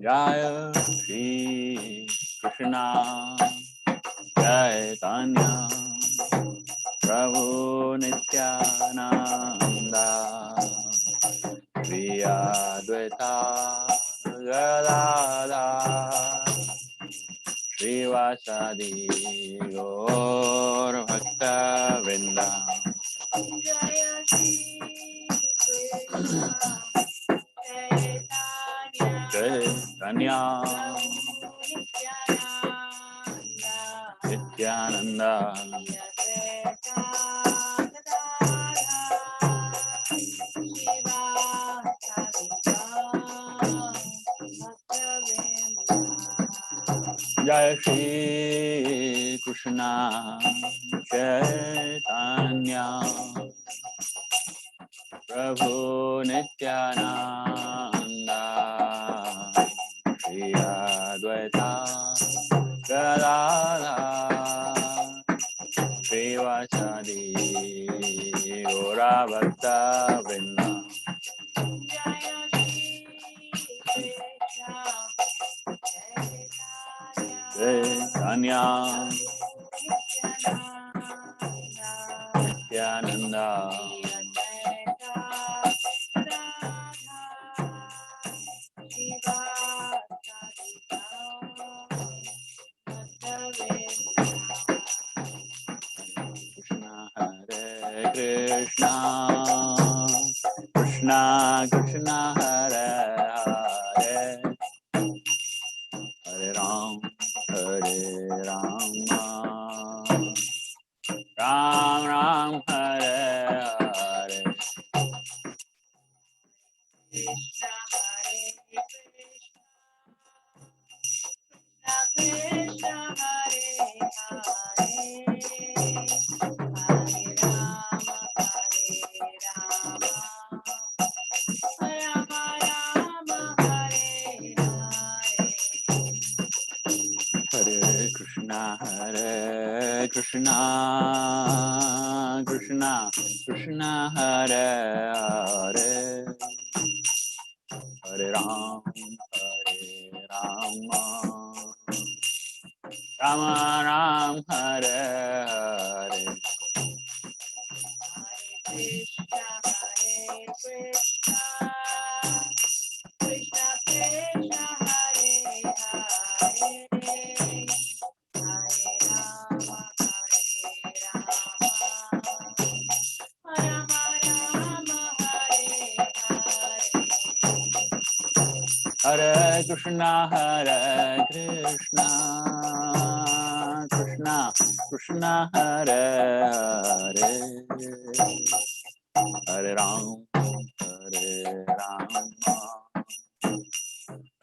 Jaya Shri Krishna Chaitanya Prabhu Nityananda Shri Advaita Gadadhara Srivasadi Gaur Bhakta Vrinda Jaya Shri Krishna Chaitanya Chaitanya Nityananda Nityananda Advaita Gadadhara Srivasadi Bhakta-vrinda. Jai Shri Krishna Chaitanya Prabhu Nityananda Shri Advaita Gadadhara Srivasadi Gaura Bhakta Vrinda Jaya Shri Krishna Chaitanya Nityananda Nityananda Krishna Hare Krishna Krishna Krishna Hare Hare Hare Ram Hare Rama Ram Ram Hare Hare Krishna Hare Krishna Hare Hare Hare Rama Rama Rama Hare Hare Hare Krishna Krishna Krishna Hare Hare Hare Ram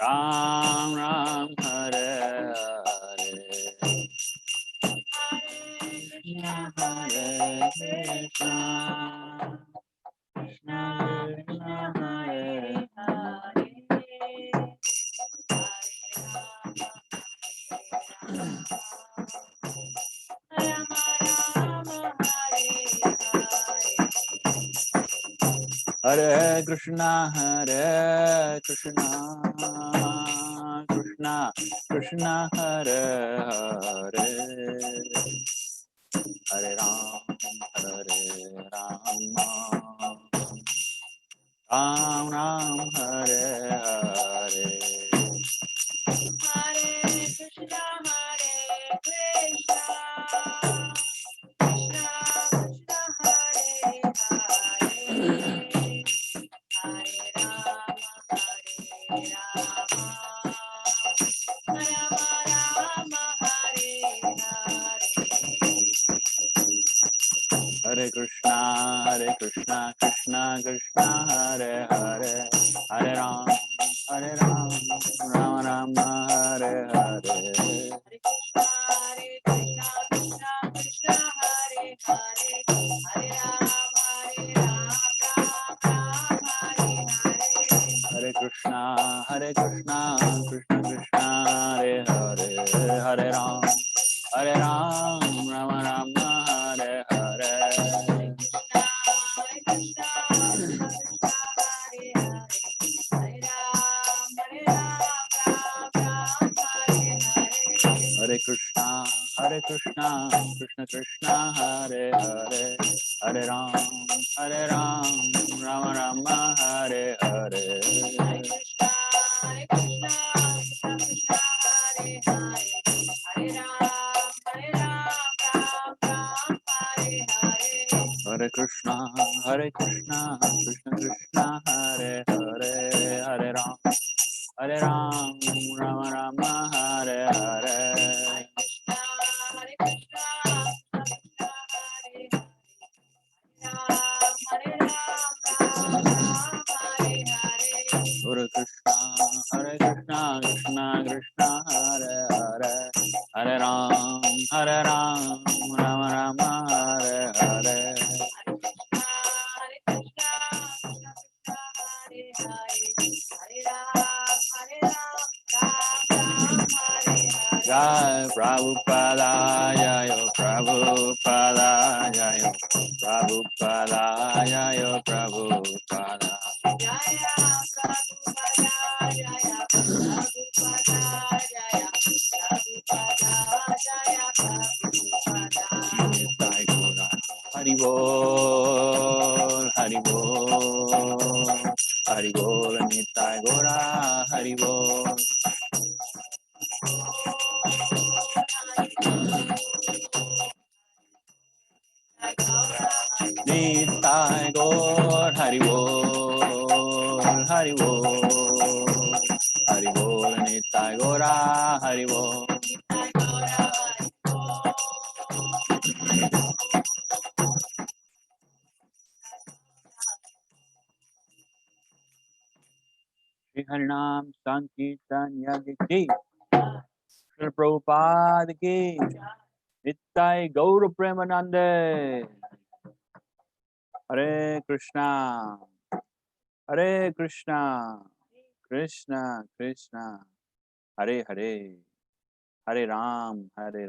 Rama Ram Hare Hare Krishna Krishna Krishna Hare Hare Hare Rama Rama Rama Hare Hare Hare Krishna Krishna Krishna Hare Hare Hare Ram Ram Ram Hare Hare Krishna Krishna Krishna Krishna Hare Hare Hare Krishna Krishna Krishna Hare Hare Hare Ram Ram Ram Hare Hare Hare Krishna Krishna Krishna Hare Hare Hare Rama Rama Rama Hare Hare Krishna Krishna Krishna Hare Hare Hare Ram Rama Rama Hare Hare Hare Krishna Krishna Hare Hare Hare Rama Rama Hare Hare Krishna Krishna Krishna Hare Hare Hare Ram Rama Rama Hare Hare Hare Krishna, Krishna Krishna, Hare Hare, Hare Ram, Rama Rama, Hare Hare. Hare Krishna, Krishna Krishna, Hare Hare, Hare Ram, Ram Ram, Hare Hare. Hare Krishna, Krishna Krishna, Hare Hare, Hare Ram, Rama Rama, Hare Hare. Krishna, Krishna Krishna, Hare Hare, Ram, Ram Hare Hare. Hare Krishna, Krishna Krishna, Hare Hare, Hare Ram, Rama Rama, Hare Hare. Jai Prabhupada, Jai Prabhupada, Jai Prabhupada, Jai Prabhupada. Nitai Gora, Hari Bol, Hari Bol, Hari Bol, Nitai Gora, Hari Bol. Nitai Gaur, Hari Bol, Hari Bol, Hari Bol, Nitai Gaura, Hari Bol. Shri Harinam Sankirtan Yagya Ki, Shri Prabhupada Ki, Nitai Gaura Premanande. Hare Krishna, Hare Krishna, Krishna Krishna, Hare Hare, Hare Ram, Ram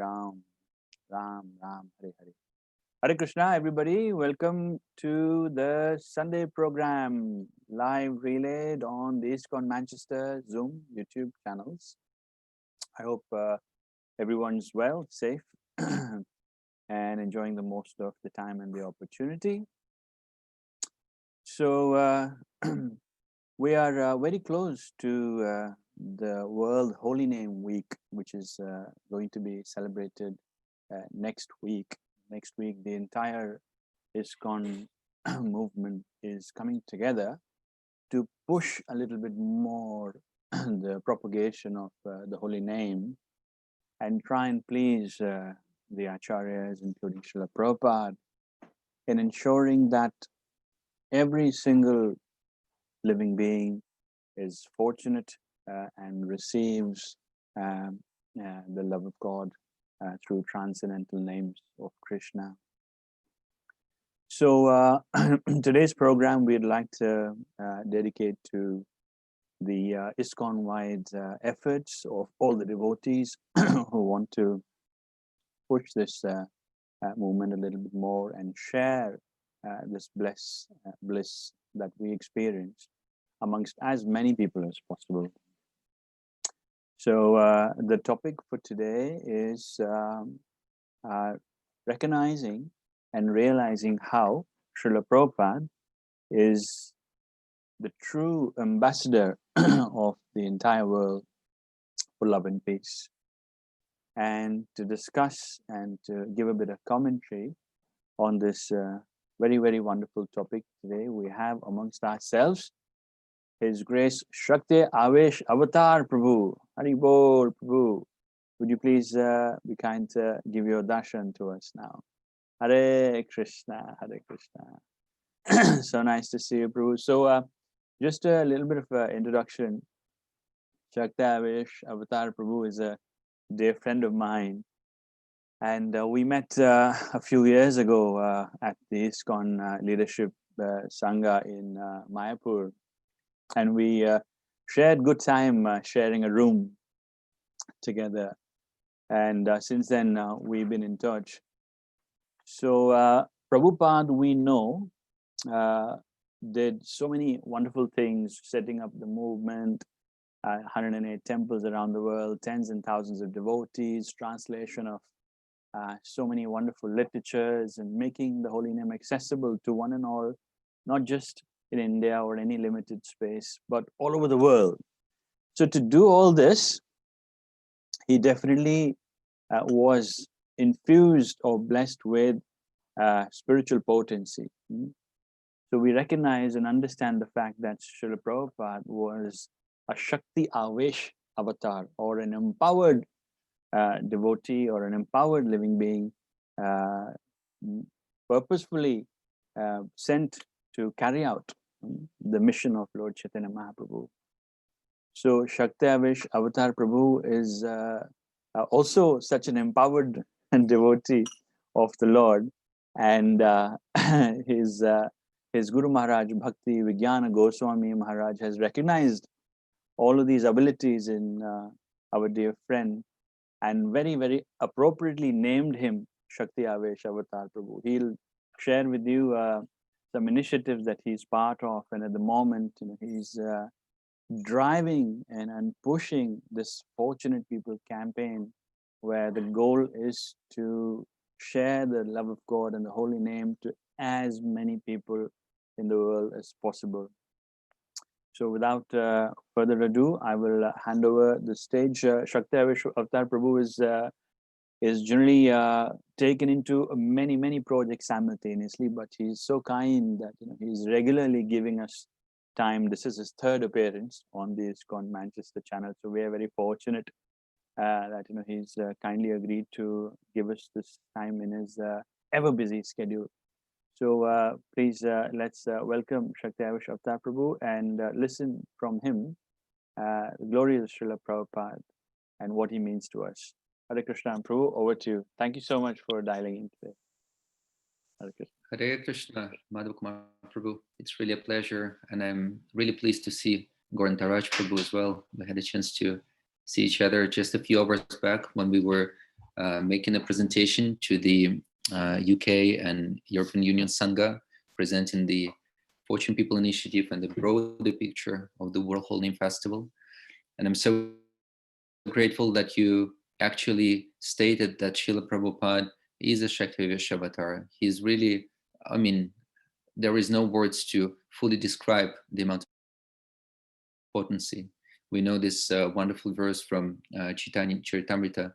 Ram, Hare Hare. Hare Krishna, everybody. Welcome to the Sunday program, live relayed on the ISKCON Manchester Zoom YouTube channels. I hope everyone's well, safe, and enjoying the most of the time and the opportunity. So we are very close to the World Holy Name Week, which is going to be celebrated next week. Next week, the entire ISKCON movement is coming together to push a little bit more the propagation of the holy name and try and please the acharyas, including Srila Prabhupada, in ensuring that every single living being is fortunate and receives the love of God through transcendental names of Krishna. So today's program we'd like to dedicate to the ISKCON-wide efforts of all the devotees who want to push this movement a little bit more and share this bliss that we experience amongst as many people as possible. So the topic for today is recognizing and realizing how Srila Prabhupada is the true ambassador of the entire world for love and peace. And to discuss and to give a bit of commentary on this very, very wonderful topic today, we have amongst ourselves His Grace Shakti Avesh Avatar Prabhu. Hari Bol Prabhu. Would you please be kind to give your darshan to us now? Hare Krishna, Hare Krishna. So nice to see you, Prabhu. So just a little bit of introduction. Shakti Avesh Avatar Prabhu is a dear friend of mine. And we met a few years ago at the ISKCON Leadership Sangha in Mayapur. And we shared good time sharing a room together. And since then, we've been in touch. So Prabhupada, we know, did so many wonderful things, setting up the movement, 108 temples around the world, tens and thousands of devotees, translation of so many wonderful literatures and making the holy name accessible to one and all, not just in India or any limited space, but all over the world. So to do all this, he definitely was infused or blessed with spiritual potency. So we recognize and understand the fact that Srila Prabhupada was a Shakti Avesh avatar, or an empowered devotee, or an empowered living being, purposefully sent to carry out the mission of Lord Chaitanya Mahaprabhu. So Shakti Avesh Avatar Prabhu is also such an empowered devotee of the Lord, and his Guru Maharaj Bhakti Vijnana Goswami Maharaj has recognized all of these abilities in our dear friend, and very, very appropriately named him Shakti Avesh Avatar Prabhu. He'll share with you some initiatives that he's part of, and at the moment, he's driving and pushing this Fortunate People campaign, where the goal is to share the love of God and the holy name to as many people in the world as possible. So without further ado, I will hand over the stage. Shakti Avesh Avatar Prabhu is generally taken into many projects simultaneously, but he's so kind that he's regularly giving us time. This is his third appearance on the ISKCON Manchester channel, so we are very fortunate that he's kindly agreed to give us this time in his ever busy schedule. So please let's welcome Shakti Avesh Avatar Prabhu and listen from him the glory of Srila Prabhupada and what he means to us. Hare Krishna. Prabhu, over to you. Thank you so much for dialing in today. Hare Krishna. Hare Krishna, Madhav Kumar Prabhu. It's really a pleasure, and I'm really pleased to see Gorantaraj Prabhu as well. We had a chance to see each other just a few hours back when we were making a presentation to the UK and European Union Sangha, presenting the Fortune People Initiative and the broader picture of the World Holy Name Festival. And I'm so grateful that you actually stated that Srila Prabhupada is a Shakti Avesh avatar. He's really, I mean, there is no words to fully describe the amount of potency. We know this wonderful verse from Chaitanya Charitamrita,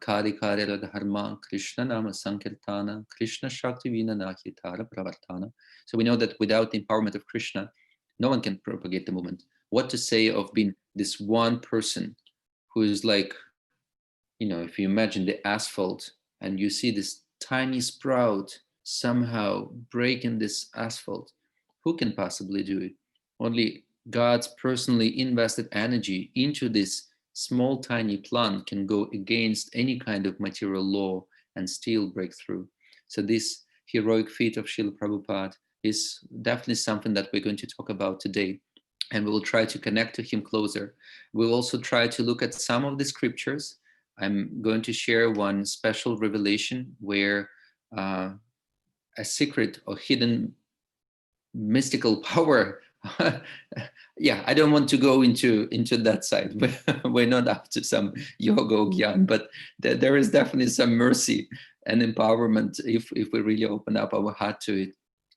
Kali Kali Radharma Krishna Nama Sankirtana Krishna Shakti Vina Nahitara Pravartana. So we know that without the empowerment of Krishna, no one can propagate the movement. What to say of being this one person who is like, if you imagine the asphalt and you see this tiny sprout somehow breaking this asphalt, who can possibly do it? Only God's personally invested energy into this small tiny plant can go against any kind of material law and still break through. So this heroic feat of Srila Prabhupada is definitely something that we're going to talk about today, and we will try to connect to him closer. We'll also try to look at some of the scriptures. I'm going to share one special revelation where a secret or hidden mystical power yeah, I don't want to go into that side, but we're not after some yoga or gyan, but there is definitely some mercy and empowerment if we really open up our heart to it,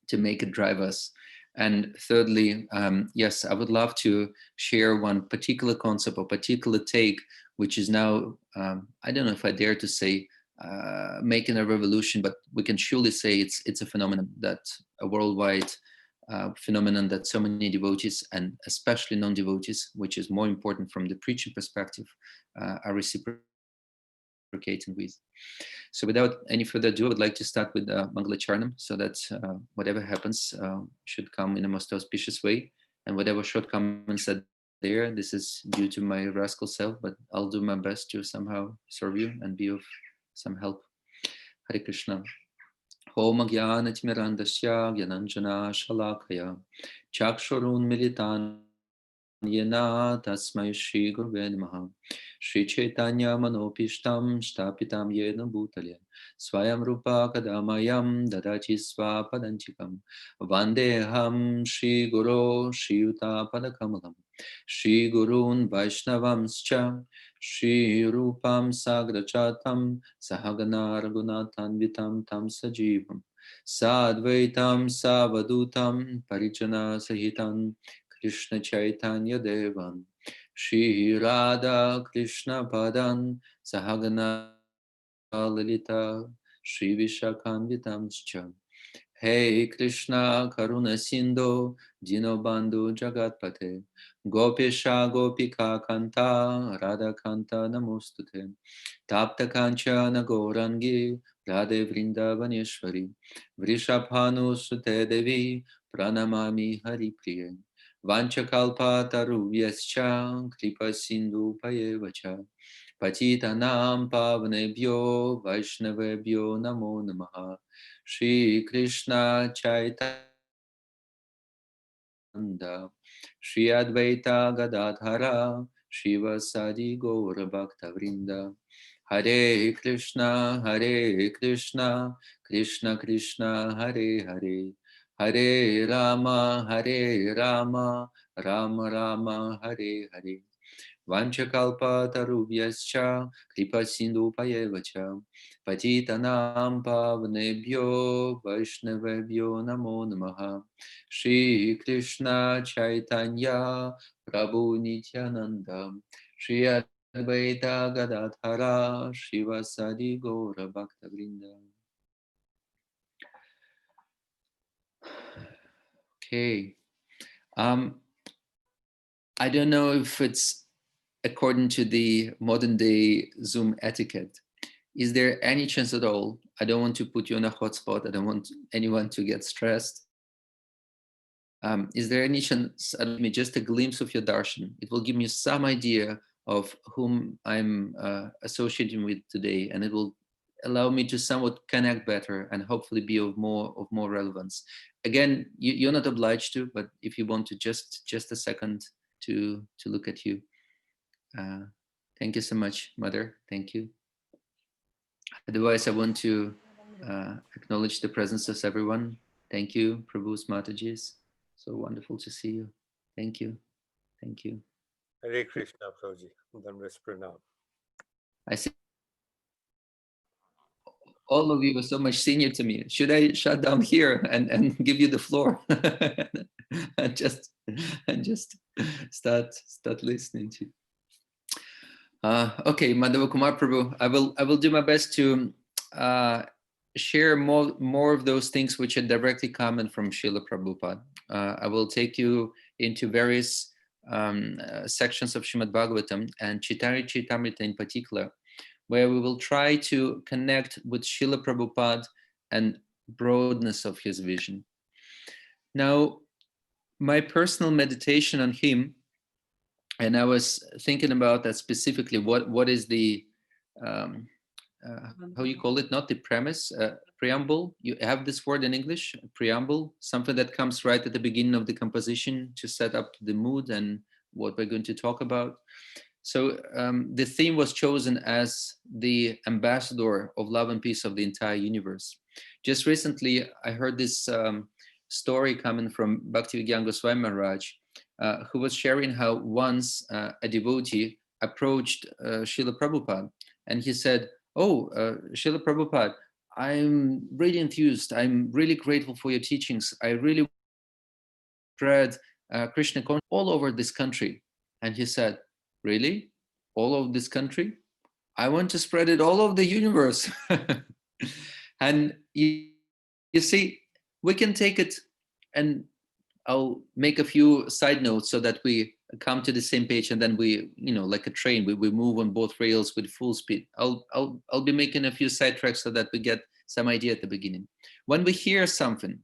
to make it drive us. And thirdly, yes, I would love to share one particular concept or particular take, which is now, I don't know if I dare to say making a revolution, but we can surely say it's a phenomenon, that a worldwide phenomenon that so many devotees, and especially non-devotees, which is more important from the preaching perspective, are reciprocating with. So without any further ado, I would like to start with Mangala Charanam, so that whatever happens should come in a most auspicious way, and whatever shortcomings are there, this is due to my rascal self, but I'll do my best to somehow serve you and be of some help. Hare Krishna. Om Jnana-timirandasya Gyananjana Shalakaya Chakshurun Militan Yena Tasmai Shri Gurve Namaha Shri Chaitanya Manopishtam Shtapitam Yena Bhutale Swayam Rupa Kadamayam Dadachi Swapadanchikam Vandeham Shri Guru Shri Yuta Padakamalam Shri Gurun Vaishnavamscha Shri Rupam Sagrachatam Sahagana Raghunathanvitam Tam Sajivam Sadvaitam Savadutam Parijana Sahitam Krishna Chaitanya Devan Shri Radha Krishna Padan Sahagana Lalita Shri Vishakhanvitamscha Hey Krishna Karuna Sindhu Dinobandhu Jagatpate Gopisha Gopika Kanta Radha Kanta Namostute Tapta Kanchana Gaurangi Radhe Vrindavaneshwari Vrishabhanu Sute Devi Pranamami Hari Priye Vanchakalpa Taruvyascha Kripa Sindhu Payevacha Patitanam Pavanebhyo Vaishnavebhyo Namo Namaha Shri Krishna Chaitanya Shri Advaita Gadadhara Shiva Sadi Gaura Bhakta Vrinda Hare Krishna Krishna Krishna Hare Hare Hare Rama Rama Rama Hare Hare Vanchakalpa tarubhyascha kripa sindhu payevacha patitanam pavanebhyo vaishnavebhyo namo namaha Shri Krishna Chaitanya Prabhu Nityananda Shri Advaita Gadadhara Shivasadi Gaura Bhakta Vrinda. Okay. I don't know if it's according to the modern day Zoom etiquette. Is there any chance at all? I don't want to put you on a hotspot. I don't want anyone to get stressed. Is there any chance, me just a glimpse of your darshan? It will give me some idea of whom I'm associating with today, and it will allow me to somewhat connect better and hopefully be of more relevance. Again, you're not obliged to, but if you want to, just a second to look at you. Thank you so much, Mother. Thank you. Otherwise, I want to acknowledge the presence of everyone. Thank you, Prabhu's Matajis. So wonderful to see you. Thank you. Thank you. Hare Krishna, Prabhuji. Dandas Pranam. I see all of you are so much senior to me. Should I shut down here and give you the floor and just start listening to you? Okay, Madhava Kumar Prabhu, I will do my best to share more of those things which are directly coming from Srila Prabhupada. I will take you into various sections of Srimad Bhagavatam and Chaitanya Charitamrita in particular, where we will try to connect with Srila Prabhupada and broadness of his vision. Now, my personal meditation on him, and I was thinking about that specifically, what is the, how you call it, not the premise, preamble. You have this word in English, preamble, something that comes right at the beginning of the composition to set up the mood and what we're going to talk about. So the theme was chosen as the ambassador of love and peace of the entire universe. Just recently, I heard this story coming from Bhaktivedanta Goswami Maharaj, who was sharing how once a devotee approached Srila Prabhupada, and he said, "Oh, Srila Prabhupada, I'm really enthused. I'm really grateful for your teachings. I really spread Krishna consciousness all over this country." And he said, "Really? All over this country? I want to spread it all over the universe." And you see, we can take it, and I'll make a few side notes so that we come to the same page, and then we, like a train, we move on both rails with full speed. I'll be making a few sidetracks so that we get some idea at the beginning. When we hear something,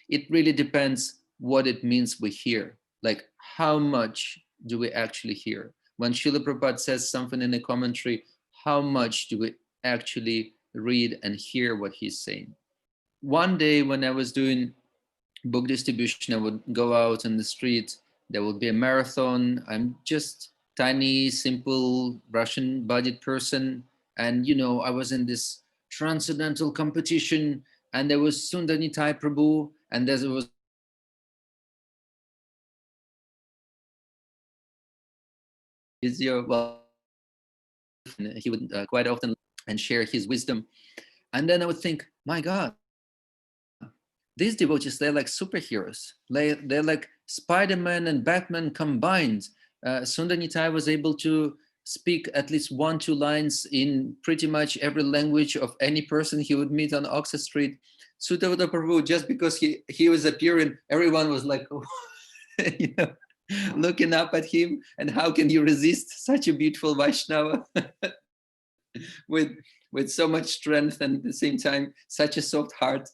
it really depends what it means we hear. Like, how much do we actually hear? When Srila Prabhupada says something in a commentary, how much do we actually read and hear what he's saying? One day when I was doing book distribution, I would go out in the street, there would be a marathon. I'm just tiny, simple Russian budget person. And, I was in this transcendental competition, and there was Sundar Nitai Prabhu, and there was physio. Well, he would quite often and share his wisdom. And then I would think, my God, these devotees, they're like superheroes. They're like Spider-Man and Batman combined. Sundar Nitai was able to speak at least 1-2 lines in pretty much every language of any person he would meet on Oxford Street. Sutavada Prabhu, just because he was appearing, everyone was like, you know, looking up at him. And how can you resist such a beautiful Vaishnava with so much strength and at the same time such a soft heart?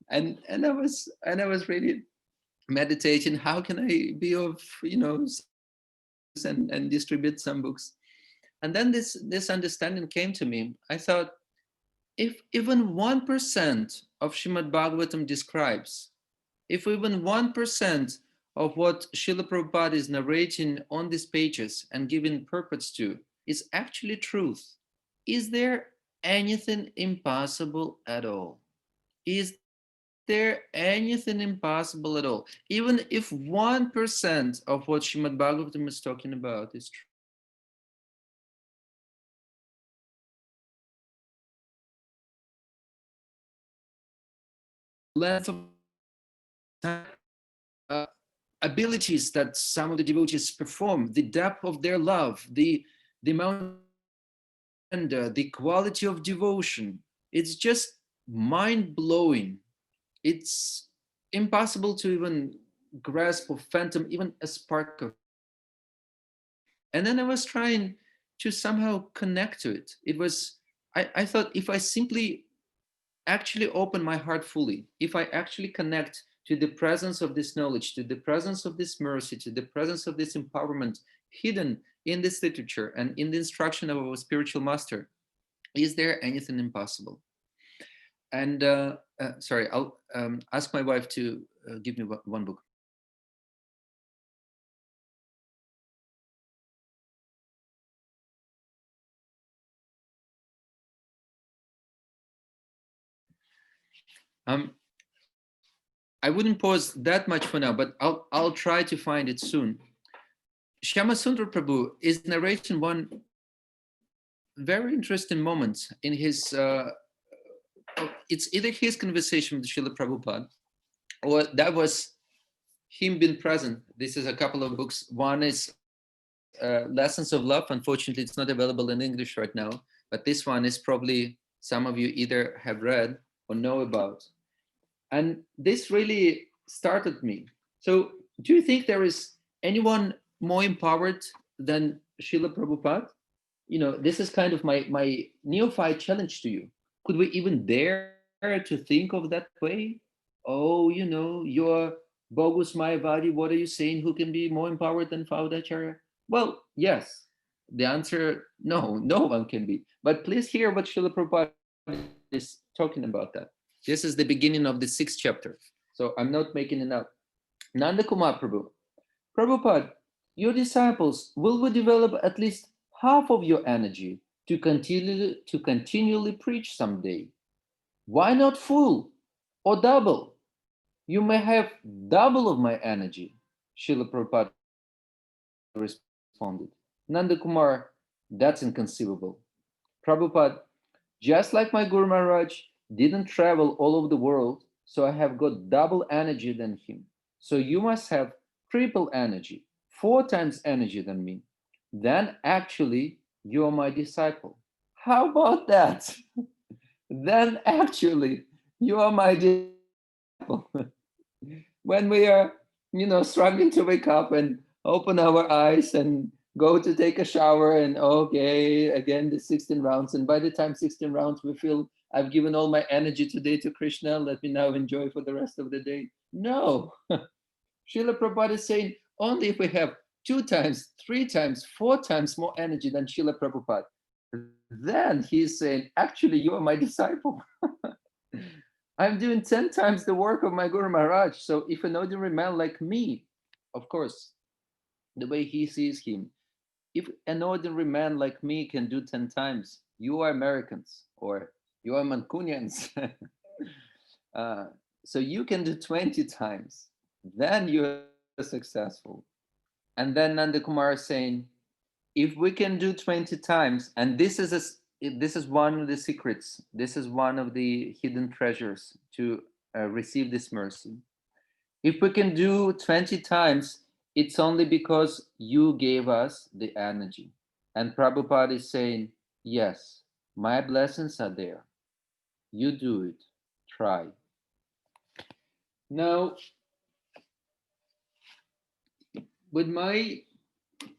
And I was really meditating, how can I be of, you know, and distribute some books. And then this understanding came to me. I thought, if even 1% of Srimad Bhagavatam describes, if even 1% of what Srila Prabhupada is narrating on these pages and giving purpose to is actually truth, is there anything impossible at all? Is there anything impossible at all? Even if 1% of what Srimad Bhagavatam is talking about is true. Length of time, abilities that some of the devotees perform, the depth of their love, the amount and the quality of devotion, it's just mind-blowing. It's impossible to even grasp or fathom even a spark of. And then I was trying to somehow connect to it. It was, I thought, if I simply actually open my heart fully, if I actually connect to the presence of this knowledge, to the presence of this mercy, to the presence of this empowerment hidden in this literature and in the instruction of our spiritual master, is there anything impossible? And sorry, I'll ask my wife to give me one book. I wouldn't pause that much for now, but I'll try to find it soon. Shyama Sundar Prabhu is narrating one very interesting moment in his, it's either his conversation with Srila Prabhupada, or that was him being present. This is a couple of books. One is Lessons of Love. Unfortunately, it's not available in English right now, but this one is probably some of you either have read or know about. And this really started me. So do you think there is anyone more empowered than Srila Prabhupada? You know, this is kind of my neophyte challenge to you. Could we even dare to think of that way? Oh, you know, you're bogus Mayavadi. What are you saying? Who can be more empowered than Faudacharya? Well, yes. The answer, no, no one can be. But please hear what Srila Prabhupada is talking about that. This is the beginning of the 6th chapter. So I'm not making it up. Nanda Kumar Prabhu. Prabhupada, your disciples will develop at least half of your energy to continually preach someday. Why not full or double? You may have double of my energy, Srila Prabhupada responded. Nanda Kumar, that's inconceivable. Prabhupada, just like my Guru Maharaj didn't travel all over the world, so I have got double energy than him. So you must have triple energy, 4 times energy than me. Then actually you are my disciple. How about that? Then actually you are my disciple. When we are, you know, struggling to wake up and open our eyes and go to take a shower and okay, again the 16 rounds. And by the time 16 rounds, we feel I've given all my energy today to Krishna. Let me now enjoy for the rest of the day. No. Srila Prabhupada is saying only if we have 2 times, 3 times, 4 times more energy than Srila Prabhupada, then he's saying, actually, you are my disciple. I'm doing 10 times the work of my Guru Maharaj. So if an ordinary man like me, of course, the way he sees him, if an ordinary man like me can do 10 times, you are Americans or you are Mancunians. So you can do 20 times, then you're successful. And then Nanda Kumar is saying, if we can do 20 times, and this is one of the secrets, this is one of the hidden treasures to receive this mercy. If we can do 20 times, it's only because you gave us the energy. And Prabhupada is saying, yes, my blessings are there. You do it. Try. Now, with my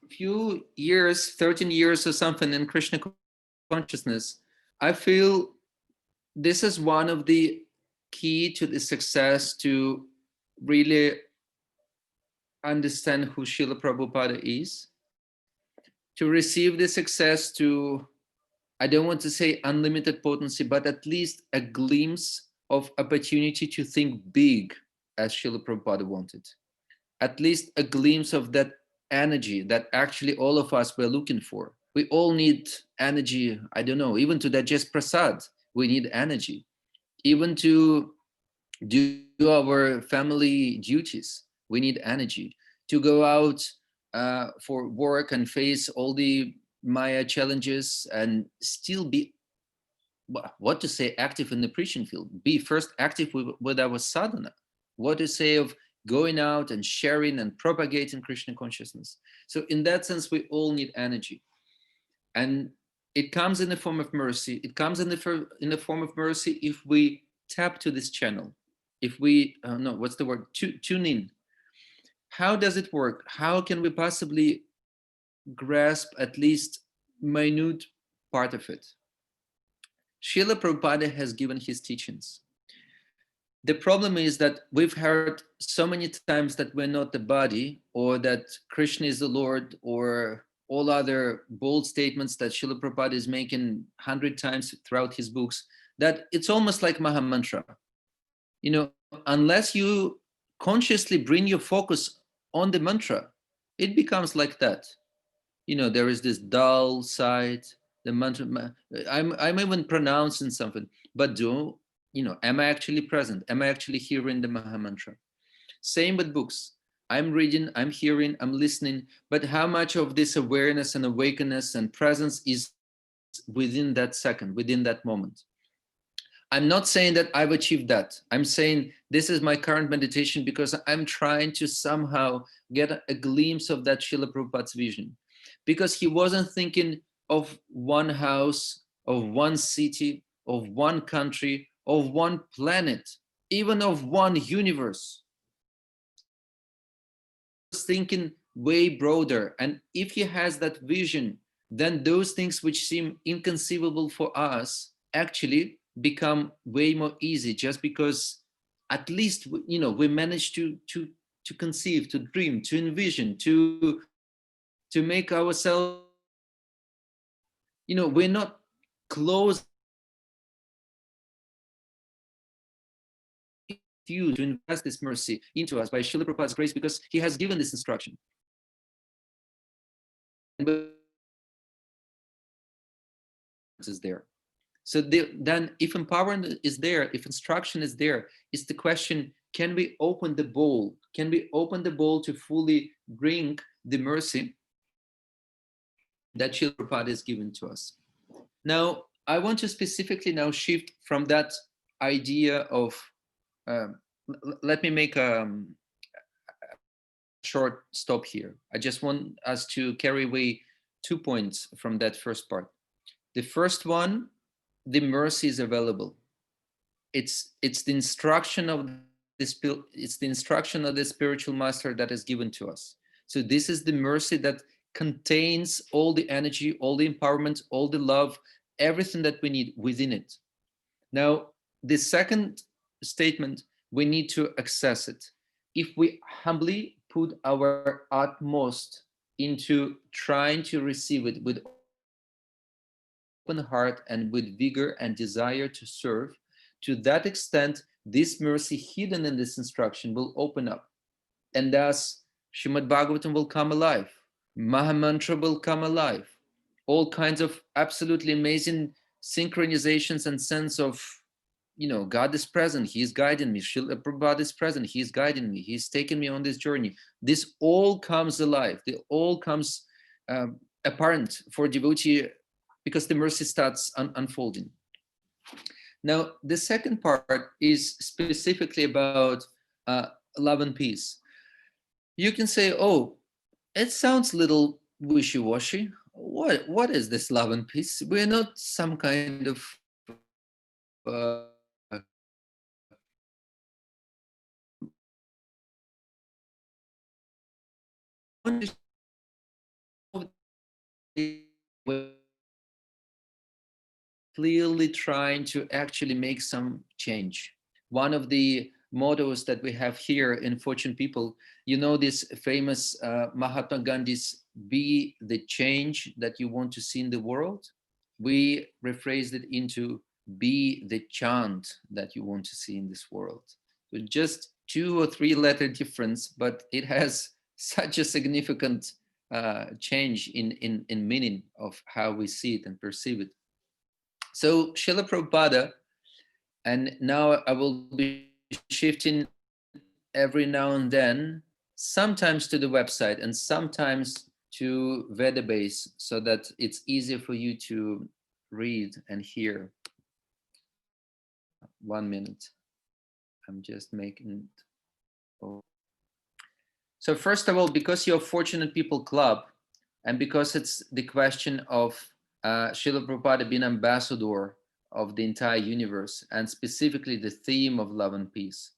few years, 13 years or something in Krishna consciousness, I feel this is one of the key to the success, to really understand who Srila Prabhupada is, to receive the success, to, I don't want to say unlimited potency, but at least a glimpse of opportunity to think big as Srila Prabhupada wanted. At least a glimpse of that energy that actually all of us were looking for. We all need energy, I don't know, even to digest prasad, we need energy. Even to do our family duties, we need energy. To go out for work and face all the Maya challenges and still be, what to say, active in the preaching field. Be first active with our sadhana. What to say of going out and sharing and propagating Krishna consciousness. So in that sense, we all need energy. And it comes in the form of mercy. It comes in the form of mercy if we tap to this channel. If we, no, what's the word? Tune in. How does it work? How can we possibly grasp at least minute part of it? Srila Prabhupada has given his teachings. The problem is that we've heard so many times that we're not the body, or that Krishna is the Lord, or all other bold statements that Srila Prabhupada is making 100 times throughout his books, that it's almost like Maha Mantra. You know, unless you consciously bring your focus on the mantra, it becomes like that. You know, there is this dull side, the mantra, I'm even pronouncing something, but am I actually present? Am I actually hearing the Maha Mantra? Same with books. I'm reading, I'm hearing, I'm listening, but how much of this awareness and awakeness and presence is within that second, within that moment? I'm not saying that I've achieved that. I'm saying this is my current meditation because I'm trying to somehow get a glimpse of that Srila Prabhupada's vision. Because he wasn't thinking of one house, of one city, of one country, of one planet, even of one universe. He was thinking way broader. And if he has that vision, then those things which seem inconceivable for us actually become way more easy, just because at least we manage to conceive, to dream, to envision, to make ourselves, we're not close to you to invest this mercy into us by Srila Prabhupada's grace, because he has given this instruction. Is there. So then if empowerment is there, if instruction is there, it's the question, can we open the bowl? Can we open the bowl to fully bring the mercy that Srila Prabhupada is given to us? Now, I want to specifically now shift from that idea of, let me make a short stop here. I just want us to carry away 2 points from that first part. The first one, the mercy is available. It's the instruction of the spiritual master that is given to us. So this is the mercy that contains all the energy, all the empowerment, all the love, everything that we need within it. Now, the second statement, we need to access it. If we humbly put our utmost into trying to receive it with open heart and with vigor and desire to serve, to that extent, this mercy hidden in this instruction will open up. And thus, Srimad Bhagavatam will come alive. Maha Mantra will come alive. All kinds of absolutely amazing synchronizations and sense of, God is present. He is guiding me. Srila Prabhupada is present. He is guiding me. He's taking me on this journey. This all comes alive. It all comes apparent for devotee because the mercy starts unfolding. Now, the second part is specifically about love and peace. You can say, oh, it sounds a little wishy-washy. What is this love and peace? We're not some kind of clearly trying to actually make some change. One of the mottos that we have here in Fortune People, you know, this famous Mahatma Gandhi's "Be the change that you want to see in the world." We rephrased it into "Be the chant that you want to see in this world." So just 2 or 3 letter difference, but it has such a significant change in meaning of how we see it and perceive it. So Srila Prabhupada, and now I will be shifting every now and then, sometimes to the website and sometimes to Vedabase, so that it's easier for you to read and hear. 1 minute. I'm just making it. Oh. So first of all, because you're Fortunate People Club, and because it's the question of Srila Prabhupada being ambassador of the entire universe, and specifically the theme of love and peace,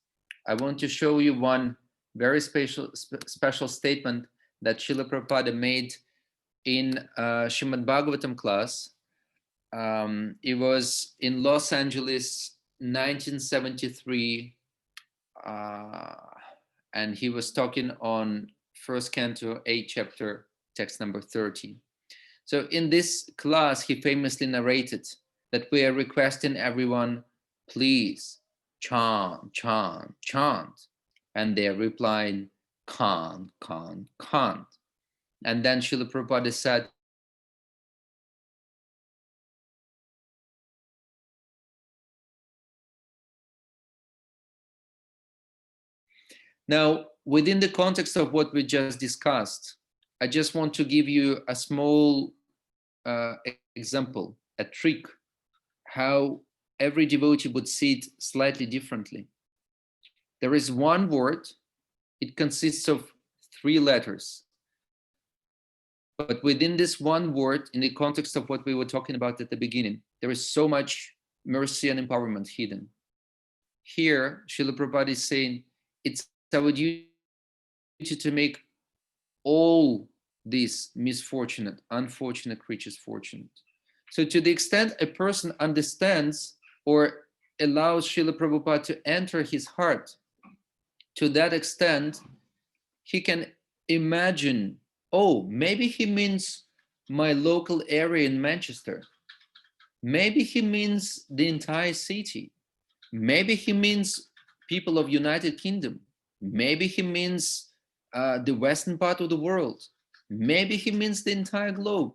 I want to show you one very special statement that Srila Prabhupada made in Srimad Bhagavatam class. It was in Los Angeles, 1973, and he was talking on First Canto 8 chapter, text number 30. So in this class, he famously narrated that we are requesting everyone, please chant, chant, chant. And they replied, can't, can't, can't. And then Srila Prabhupada said, now, within the context of what we just discussed, I just want to give you a small example, a trick, how every devotee would see it slightly differently. There is one word, it consists of 3 letters. But within this one word, in the context of what we were talking about at the beginning, there is so much mercy and empowerment hidden. Here, Srila Prabhupada is saying, it's our duty to make all these misfortunate, unfortunate creatures fortunate. So to the extent a person understands or allows Srila Prabhupada to enter his heart, to that extent, he can imagine, oh, maybe he means my local area in Manchester. Maybe he means the entire city. Maybe he means people of United Kingdom. Maybe he means the western part of the world. Maybe he means the entire globe.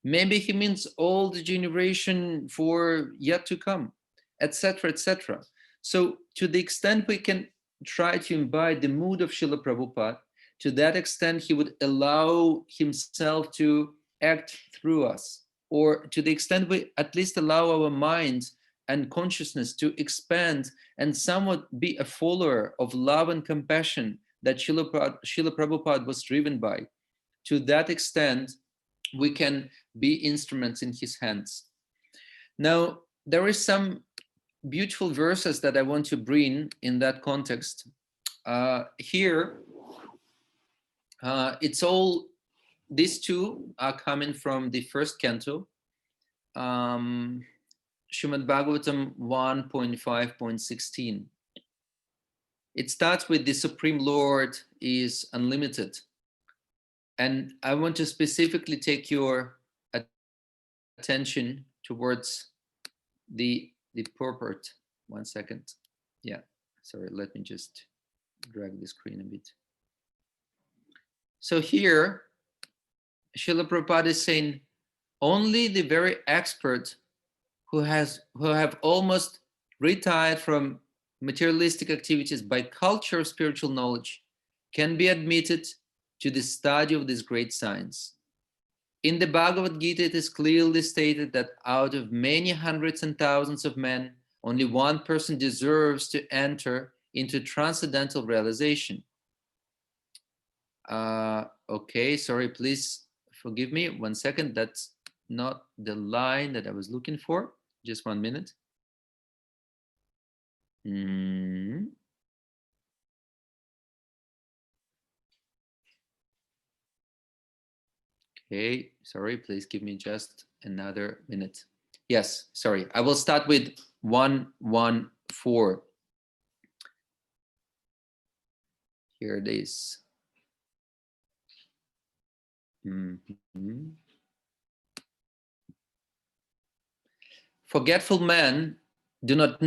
Maybe he means all the generation for yet to come, etc., etc. So to the extent we can try to imbibe the mood of Srila Prabhupada, to that extent he would allow himself to act through us, or to the extent we at least allow our mind and consciousness to expand and somewhat be a follower of love and compassion that Srila Prabhupada was driven by. To that extent, we can be instruments in his hands. Now, there is some beautiful verses that I want to bring in that context. Here, it's all, these 2 are coming from the first canto, Srimad Bhagavatam 1.5.16. It starts with the Supreme Lord is unlimited. And I want to specifically take your attention towards the purport. 1 second. Yeah, sorry, let me just drag the screen a bit. So here, Srila Prabhupada is saying, only the very expert who have almost retired from materialistic activities by culture of spiritual knowledge can be admitted to the study of this great science. In the Bhagavad Gita, it is clearly stated that out of many hundreds and thousands of men, only one person deserves to enter into transcendental realization. Okay, sorry, please forgive me. 1 second. That's not the line that I was looking for. Just 1 minute. Okay, sorry, please give me just another minute. Yes, sorry. I will start with 114. Here it is. Forgetful men do not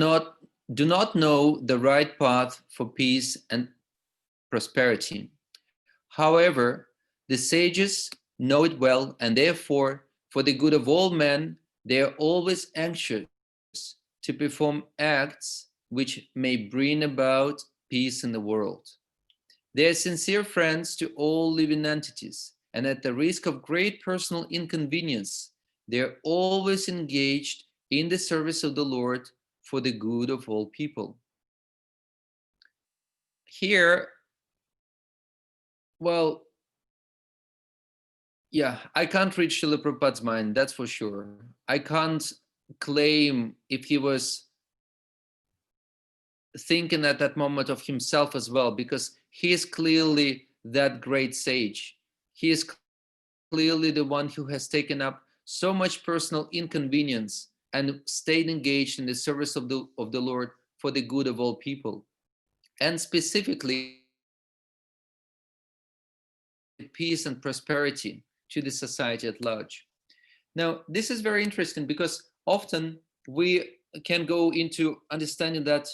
know the right path for peace and prosperity. However, the sages know it well, and therefore, for the good of all men, they are always anxious to perform acts which may bring about peace in the world. They are sincere friends to all living entities, and at the risk of great personal inconvenience, they are always engaged in the service of the Lord for the good of all people. Here, well, yeah, I can't read Srila Prabhupada's mind, that's for sure. I can't claim if he was thinking at that moment of himself as well, because he is clearly that great sage. He is clearly the one who has taken up so much personal inconvenience and stayed engaged in the service of the Lord for the good of all people, and specifically peace and prosperity to the society at large. Now, this is very interesting because often we can go into understanding that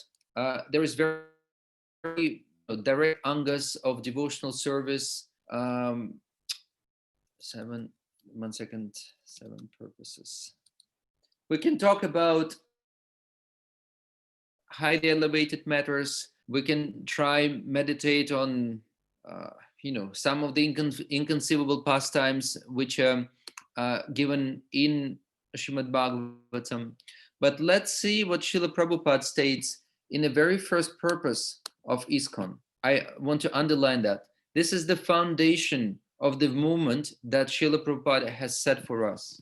there is very direct angas of devotional service. 7 purposes. We can talk about highly elevated matters. We can try meditate on some of the inconceivable pastimes which are given in Srimad Bhagavatam. But let's see what Srila Prabhupada states in the very first purpose of ISKCON. I want to underline that. This is the foundation of the movement that Srila Prabhupada has set for us.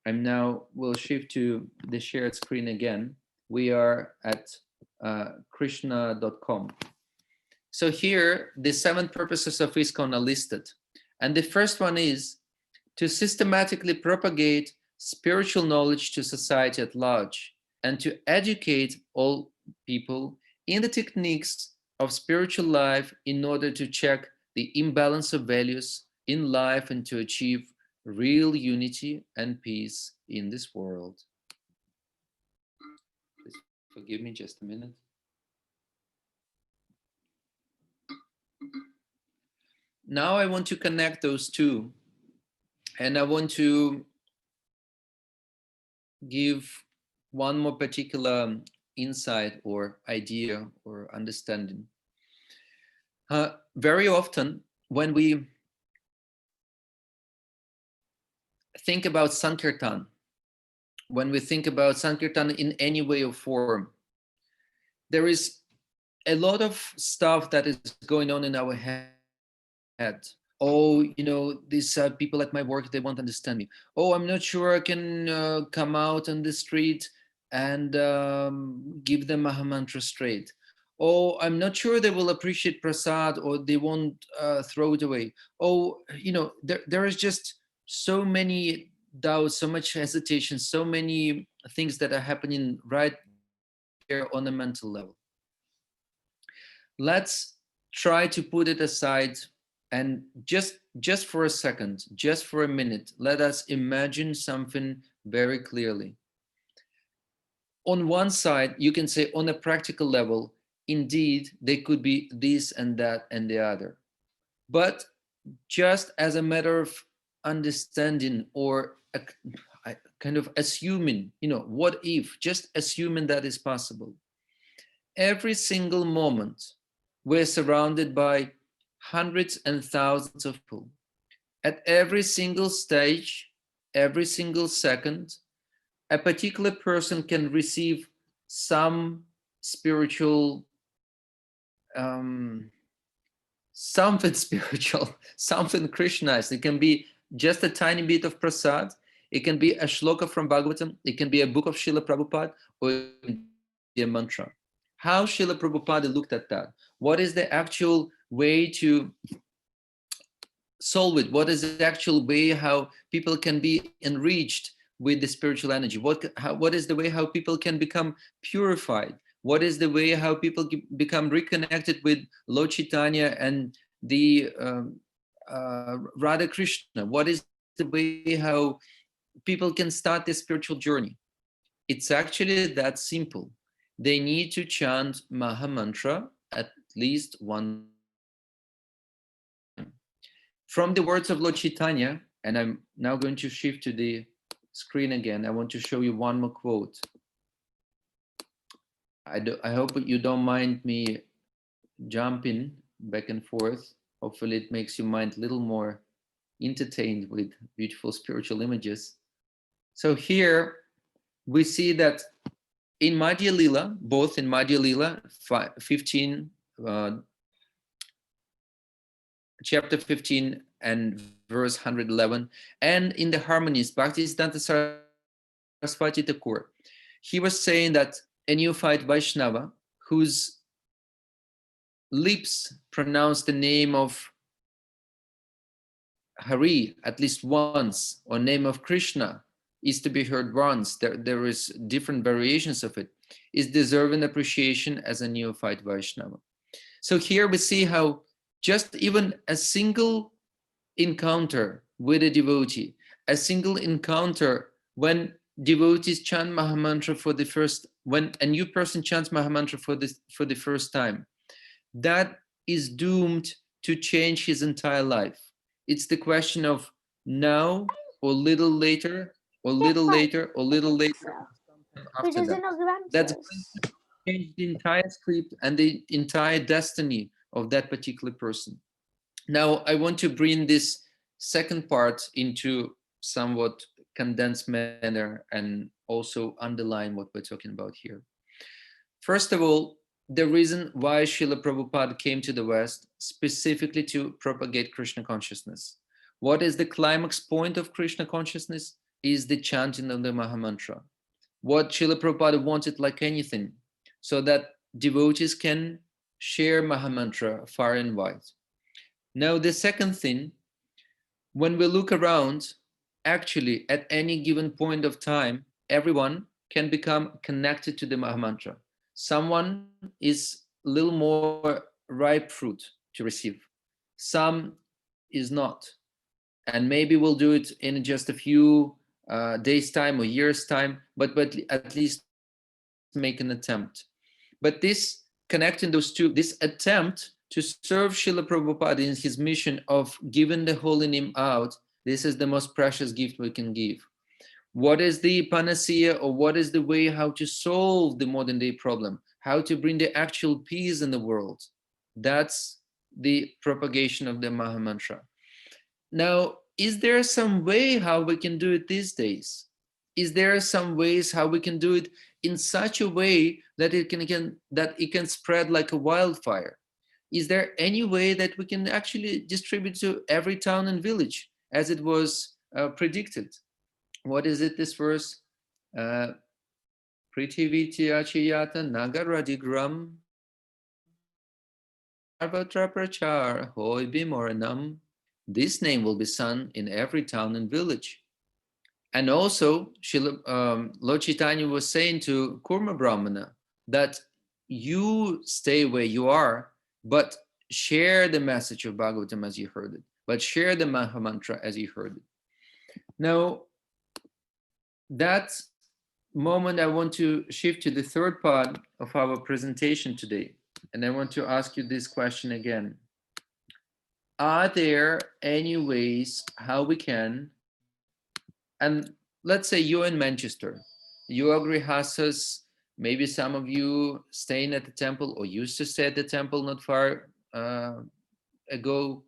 I now will shift to the shared screen again. We are at krishna.com. So here, the 7 purposes of ISKCON are listed. And the first one is to systematically propagate spiritual knowledge to society at large and to educate all people in the techniques of spiritual life in order to check the imbalance of values in life and to achieve real unity and peace in this world. Please forgive me just a minute. Now I want to connect those two, and I want to give one more particular insight or idea or understanding. Very often when we think about Sankirtan, when we think about Sankirtan in any way or form, there is a lot of stuff that is going on in our head. Oh, these people at my work, they won't understand me. Oh, I'm not sure I can come out on the street and give them Maha Mantra straight. Oh, I'm not sure they will appreciate prasad or they won't throw it away. Oh, there is just so many doubts, so much hesitation, so many things that are happening right there on a mental level. Let's try to put it aside and just for a second, just for a minute, let us imagine something very clearly. On one side, you can say on a practical level, indeed, there could be this and that and the other. But just as a matter of understanding or kind of assuming, what if, just assuming that is possible. Every single moment, we're surrounded by hundreds and thousands of people At every single stage, every single second, a particular person can receive some spiritual, something spiritual, something Krishnized. It can be just a tiny bit of prasad. It can be a shloka from Bhagavatam. It can be a book of Srila Prabhupada, or it can be a mantra. How Srila Prabhupada looked at that? What is the actual way to solve it? What is the actual way how people can be enriched with the spiritual energy? What is the way how people can become purified? What is the way how people become reconnected with Lord Chaitanya and the Radha Krishna? What is the way how people can start their spiritual journey? It's actually that simple. They need to chant Maha Mantra at least one. From the words of Lord Chaitanya, and I'm now going to shift to the screen again. I want to show you one more quote. I hope you don't mind me jumping back and forth. Hopefully it makes your mind a little more entertained with beautiful spiritual images. So here we see that in Madhya Lila, both in Madhya Lila 15, chapter 15 and verse 111, and in the harmonies, Bhaktisiddhanta Saraswati Thakur, he was saying that a neophyte Vaishnava whose lips pronounce the name of Hari at least once, or name of Krishna is to be heard once, there is different variations of it, is deserving appreciation as a neophyte Vaishnava. So here we see how just even a single encounter with a devotee, a single encounter when devotees chant Mahamantra for the first, when a new person chants Mahamantra for the first time, that is doomed to change his entire life. It's the question of now or little later, or little later, or little later, after that. That's going to change the entire script and the entire destiny of that particular person. Now, I want to bring this second part into somewhat condensed manner and also underline what we're talking about here. First of all, the reason why Srila Prabhupada came to the West specifically to propagate Krishna consciousness. What is the climax point of Krishna consciousness? Is the chanting of the Mahamantra. What Srila Prabhupada wanted, like anything, so that devotees can share Mahamantra far and wide. Now, the second thing, when we look around, actually, at any given point of time, everyone can become connected to the Mahamantra. Someone is a little more ripe fruit to receive. Some is not. And maybe we'll do it in just a few days' time or years' time, but at least make an attempt. But this, connecting those two, this attempt to serve Srila Prabhupada in his mission of giving the holy name out, this is the most precious gift we can give. What is the panacea, or what is the way how to solve the modern day problem? How to bring the actual peace in the world? That's the propagation of the Mahamantra. Now, is there some way how we can do it these days? Is there some ways how we can do it in such a way that it can spread like a wildfire? Is there any way that we can actually distribute to every town and village as it was predicted? What is it, this verse? Prithiviti achiyata nagaradigram arvatra prachar hoi bimoranam. This name will be sung in every town and village. And also, Lord Chaitanya was saying to Kurma Brahmana that you stay where you are, but share the message of Bhagavatam as you heard it, but share the Mahamantra as you heard it. Now, that moment, I want to shift to the third part of our presentation today. And I want to ask you this question again. Are there any ways how we can, and let's say you're in Manchester, you are grihastas, maybe some of you staying at the temple or used to stay at the temple not far ago.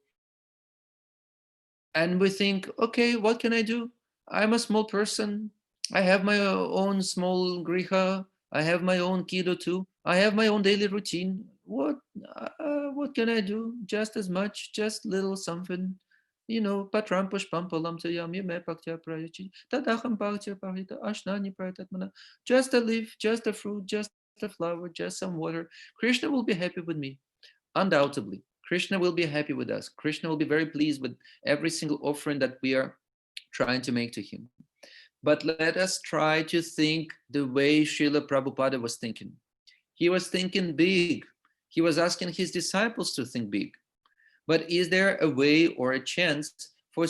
And we think, okay, what can I do? I'm a small person. I have my own small griha. I have my own kiddo too. I have my own daily routine. What can I do? Just as much, just little something. You know, patram pushpam palam tayam yame paktya prayachi tadacham paktya parita ashnani prayatatmana. Just a leaf, just a fruit, just a flower, just some water. Krishna will be happy with me. Undoubtedly, Krishna will be happy with us. Krishna will be very pleased with every single offering that we are trying to make to him. But let us try to think the way Srila Prabhupada was thinking. He was thinking big. He was asking his disciples to think big. But is there a way or a chance for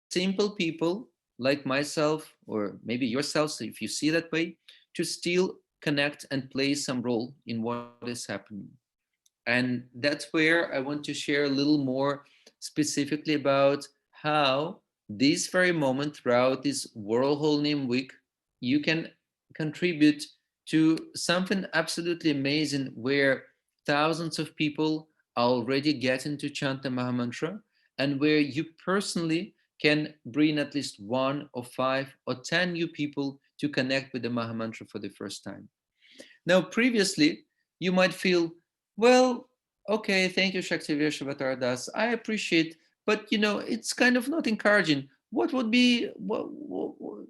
simple people like myself, or maybe yourselves, if you see that way, to still connect and play some role in what is happening? And that's where I want to share a little more specifically about how this very moment throughout this World Whole Name Week, you can contribute to something absolutely amazing where thousands of people are already getting to chant the Mahamantra, and where you personally can bring at least 1 or 5 or 10 new people to connect with the Mahamantra for the first time. Now, previously, you might feel, well, okay, thank you, Shaktivir Shivatar Das. I appreciate, but you know, it's kind of not encouraging. What would be,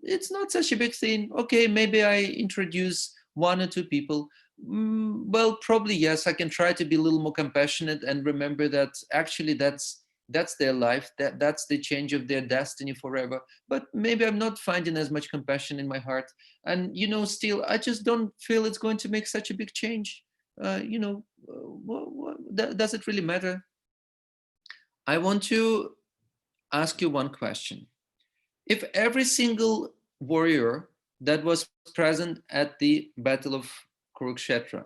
it's not such a big thing. Okay, maybe I introduce 1 or 2 people. Well, probably yes, I can try to be a little more compassionate and remember that actually that's their life, that's the change of their destiny forever. But maybe I'm not finding as much compassion in my heart, and you know, still I just don't feel it's going to make such a big change. Does it really matter? I want to ask you one question. If every single warrior that was present at the Battle of Kurukshetra,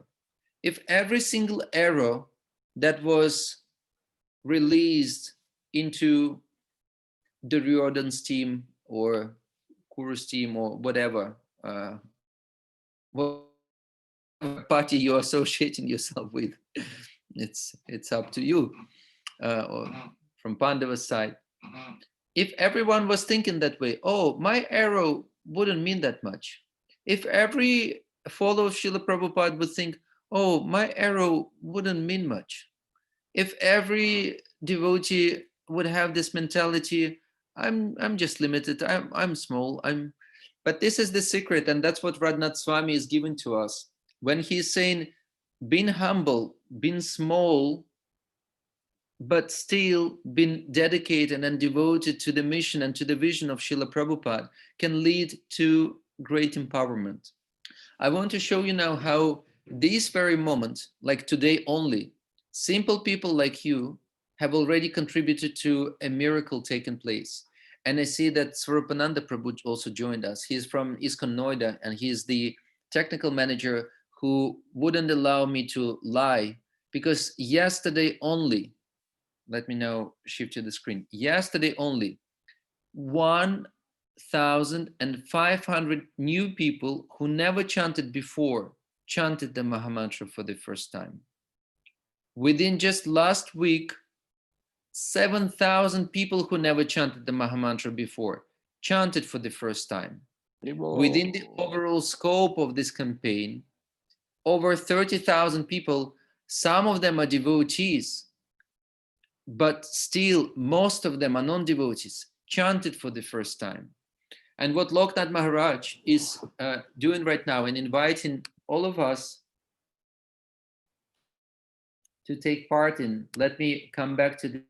if every single arrow that was released into Duryodhan's team or Kuru's team or whatever, what party you're associating yourself with, it's up to you. Or from Pandava's side, if everyone was thinking that way, oh, my arrow wouldn't mean that much. If every follower of Srila Prabhupada would think, oh, my arrow wouldn't mean much. If every devotee would have this mentality, I'm just limited, I'm small, but this is the secret, and that's what Radhanath Swami is giving to us. When he's saying, being humble, being small, but still being dedicated and devoted to the mission and to the vision of Srila Prabhupada can lead to great empowerment. I want to show you now how this very moment, like today only, simple people like you have already contributed to a miracle taking place. And I see that Swarupananda Prabhu also joined us. He's from ISKCON Noida, and he's the technical manager who wouldn't allow me to lie, because yesterday only, let me now shift to the screen. Yesterday only, 1,500 new people who never chanted before chanted the Mahamantra for the first time. Within just last week, 7,000 people who never chanted the Mahamantra before chanted for the first time. Within the overall scope of this campaign, over 30,000 people, some of them are devotees, but still most of them are non-devotees, chanted for the first time. And what Loknath Maharaj is doing right now and inviting all of us to take part in, let me come back to the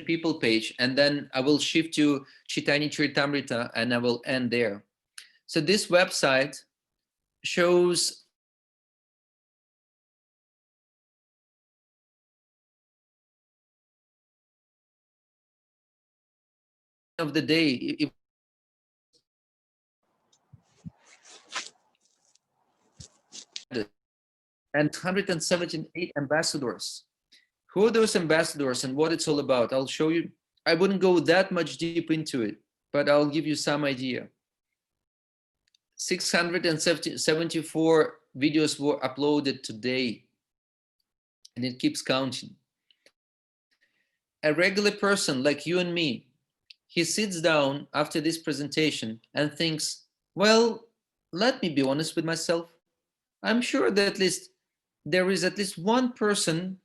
people page, and then I will shift to Chaitanya Charitamrita and I will end there. So this website shows of the day, and 178 ambassadors. Who are those ambassadors and what it's all about? I'll show you. I wouldn't go that much deep into it, but I'll give you some idea. 674 videos were uploaded today, and it keeps counting. a regular person like you and me, he sits down after this presentation and thinks, well, let me be honest with myself. I'm sure that at least there is at least one person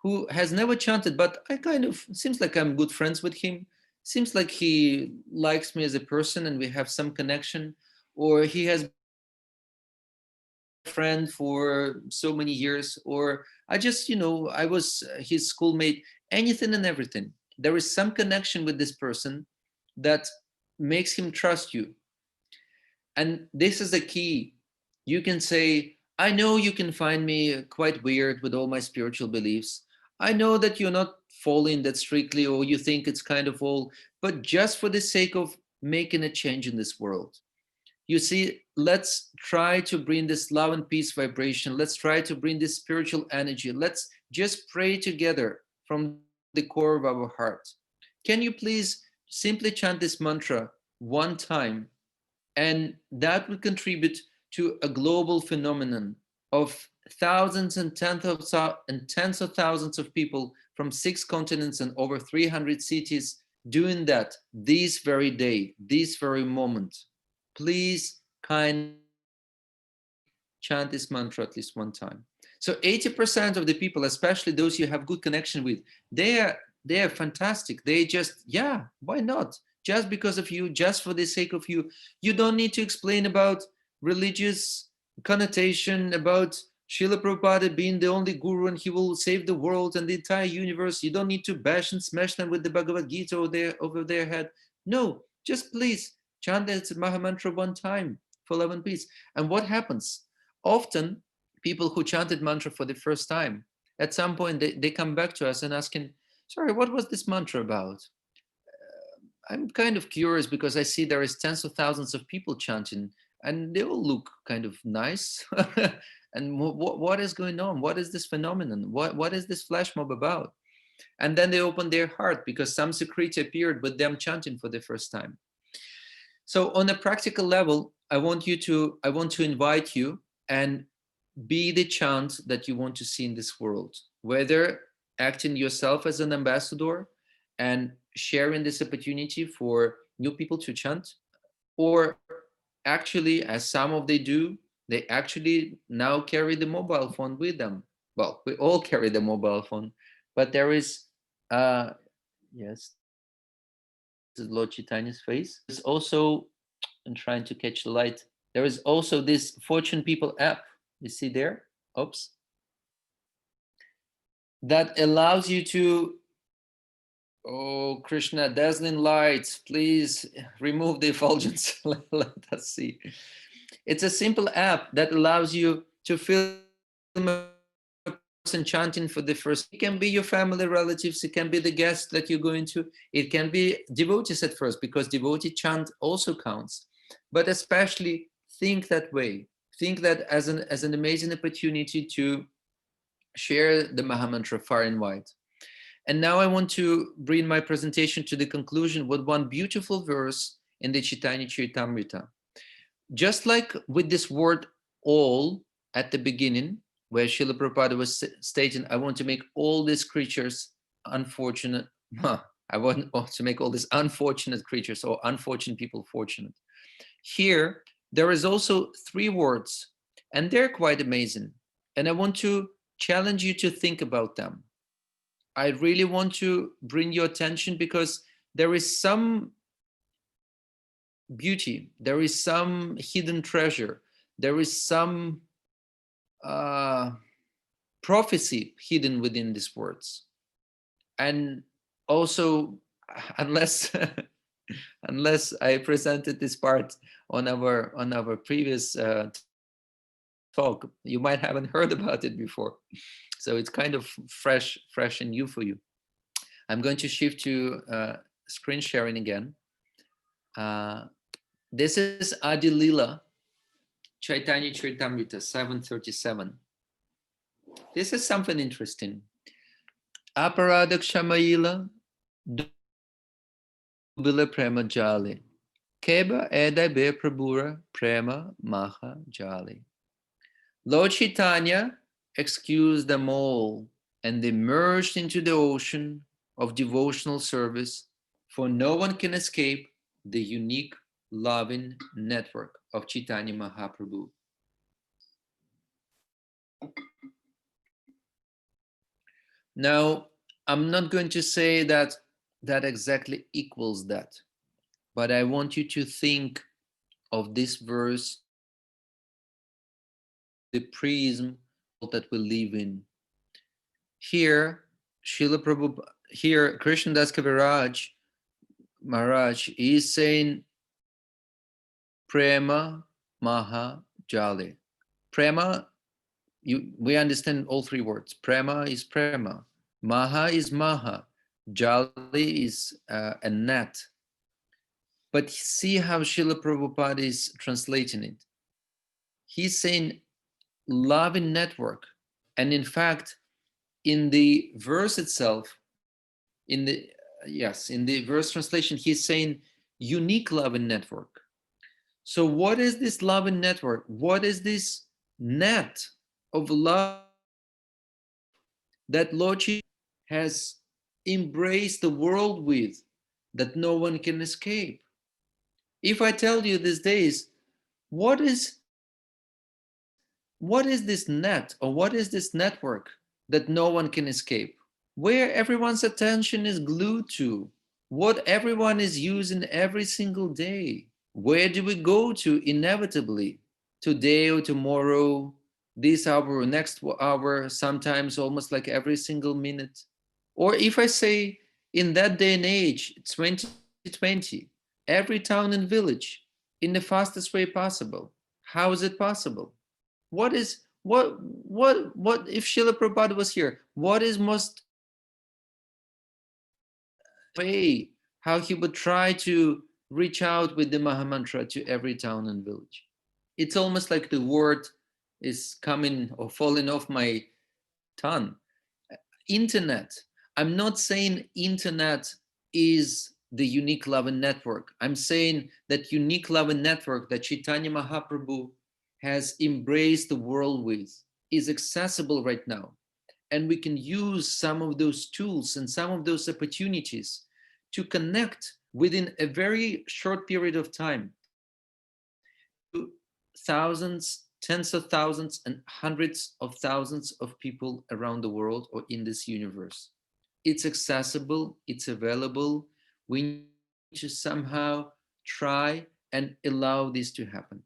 who has never chanted, but I kind of seems like I'm good friends with him. Seems like he likes me as a person and we have some connection, or he has been a friend for so many years, or I just, I was his schoolmate, anything and everything. There is some connection with this person that makes him trust you. And this is the key. You can say, I know you can find me quite weird with all my spiritual beliefs. I know that you're not following that strictly, or you think it's kind of all, but just for the sake of making a change in this world. You see, let's try to bring this love and peace vibration. Let's try to bring this spiritual energy. Let's just pray together from the core of our heart. Can you please simply chant this mantra one time? And that will contribute to a global phenomenon of thousands and tens of thousands of people from 6 continents and over 300 cities doing that this very day, this very moment. Please kindly chant this mantra at least one time. So 80% of the people, especially those you have good connection with, they are fantastic. They just, yeah, why not? Just because of you, just for the sake of you. You don't need to explain about religious connotation, about Srila Prabhupada being the only guru and he will save the world and the entire universe. You don't need to bash and smash them with the Bhagavad Gita over their head. No, just please chant that Mahamantra one time for love and peace. And what happens? Often, people who chanted mantra for the first time, at some point they come back to us and asking, sorry, what was this mantra about? I'm kind of curious because I see there is tens of thousands of people chanting and they all look kind of nice. And what is going on? What is this phenomenon? What is this flash mob about? And then they open their heart because some security appeared with them chanting for the first time. So on a practical level, I want to invite you and be the chant that you want to see in this world, whether acting yourself as an ambassador and sharing this opportunity for new people to chant, or actually, as some of they do, they actually now carry the mobile phone with them. Well, we all carry the mobile phone, but there is, yes, this is Lord Chaitanya's face. There's also, I'm trying to catch the light. There is also this Fortune People app. You see there? Oops. That allows you to, oh, Krishna, dazzling lights, please remove the effulgence. Let us see. It's a simple app that allows you to film a person chanting for the first. It can be your family relatives, it can be the guests that you're going to, it can be devotees at first, because devotee chant also counts. But especially think that way. Think that as an amazing opportunity to share the Mahamantra far and wide. And now I want to bring my presentation to the conclusion with one beautiful verse in the Chaitanya Charitamrita. Just like with this word all at the beginning, where Srila Prabhupada was stating, I want to make all these creatures unfortunate. I want to make all these unfortunate creatures or unfortunate people fortunate. Here, there is also 3 words, and they're quite amazing. And I want to challenge you to think about them. I really want to bring your attention because there is some beauty, there is some hidden treasure, there is some prophecy hidden within these words. And also, unless unless I presented this part on our previous talk, you might haven't heard about it before. So it's kind of fresh and new for you. I'm going to shift to screen sharing again. This is Adi Lila, Chaitanya Charitamrita 737. This is something interesting. Aparada Kshamayila Dubila Prema Jali. Keba Eda Be Prabhura Prema Maha Jali. Lord Chaitanya excused them all, and they merged into the ocean of devotional service, for no one can escape the unique loving network of Chaitanya Mahaprabhu. Now, I'm not going to say that that exactly equals that, but I want you to think of this verse, the prism that we live in. Here, Srila Prabhupada, here Krishnadas Kaviraj Maharaj is saying Prema Maha Jale. Prema, we understand all three words. Prema is Prema. Maha is Maha. Jali is a net. But see how Srila Prabhupada is translating it. He's saying loving network. And in fact, in the verse itself, in the verse translation, he's saying unique loving network. So what is this loving network? What is this net of love that Lord Chaitanya has embraced the world with, that no one can escape? If I tell you these days, what is this net, or what is this network that no one can escape? Where everyone's attention is glued to, what everyone is using every single day. Where do we go to inevitably? Today or tomorrow, this hour or next hour, sometimes almost like every single minute. Or if I say in that day and age, 2020, every town and village in the fastest way possible. How is it possible? What if Srila Prabhupada was here? What is most way how he would try to reach out with the Mahamantra to every town and village? It's almost like the word is coming or falling off my tongue. Internet. I'm not saying internet is the unique loving network. I'm saying that unique loving network that Chaitanya Mahaprabhu has embraced the world with is accessible right now. And we can use some of those tools and some of those opportunities to connect within a very short period of time to thousands, tens of thousands, and hundreds of thousands of people around the world or in this universe. It's accessible, it's available. We need to somehow try and allow this to happen.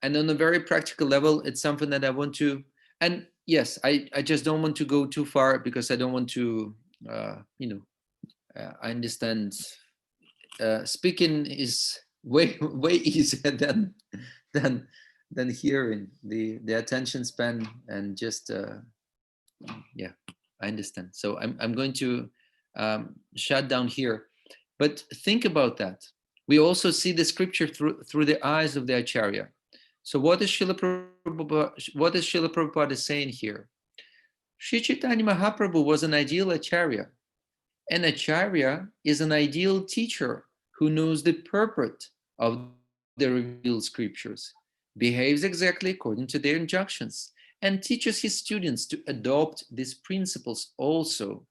And on a very practical level, it's something that I want to, and yes, I just don't want to go too far because I don't want to, I understand speaking is way easier than hearing. The attention span and just yeah, I understand. So I'm going to shut down here, but think about that. We also see the scripture through the eyes of the Acharya. So what is Srila Prabhupada saying here? Sri Chaitanya Mahaprabhu was an ideal Acharya. An Acharya is an ideal teacher who knows the purport of the revealed scriptures, behaves exactly according to their injunctions, and teaches his students to adopt these principles also.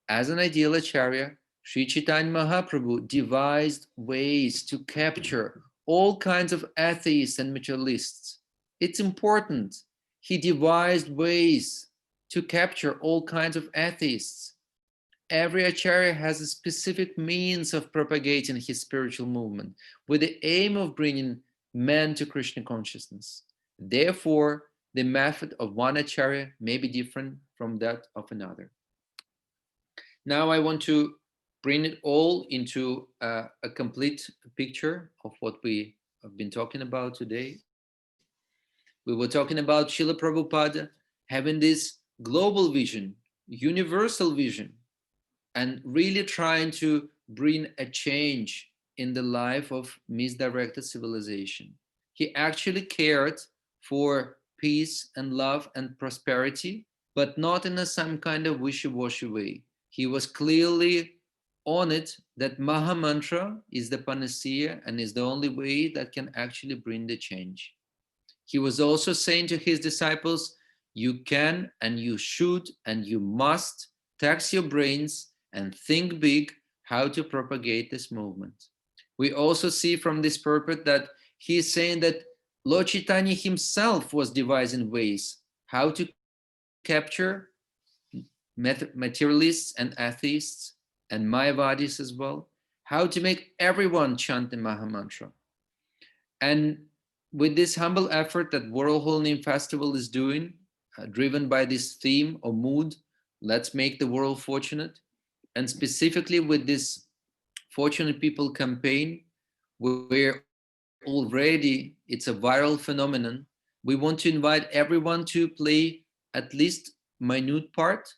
As an ideal Acharya, Sri Chaitanya Mahaprabhu devised ways to capture all kinds of atheists and materialists. It's important. He devised ways to capture all kinds of atheists. Every Acharya has a specific means of propagating his spiritual movement with the aim of bringing men to Krishna consciousness. Therefore, the method of one Acharya may be different from that of another. Now I want to bring it all into a complete picture of what we have been talking about today. We were talking about Srila Prabhupada having this global vision, universal vision, and really trying to bring a change in the life of misdirected civilization. He actually cared for peace and love and prosperity, but not in some kind of wishy-washy way. He was clearly on it that Mahamantra is the panacea and is the only way that can actually bring the change. He was also saying to his disciples, you can and you should and you must tax your brains, and think big how to propagate this movement. We also see from this purport that he is saying that Lord Chaitanya himself was devising ways how to capture materialists and atheists and Mayavadis as well, how to make everyone chant the Mahamantra. And with this humble effort that World Holy Name Festival is doing, driven by this theme or mood, let's make the world fortunate, and specifically with this Fortunate People campaign, where already it's a viral phenomenon, we want to invite everyone to play at least minute part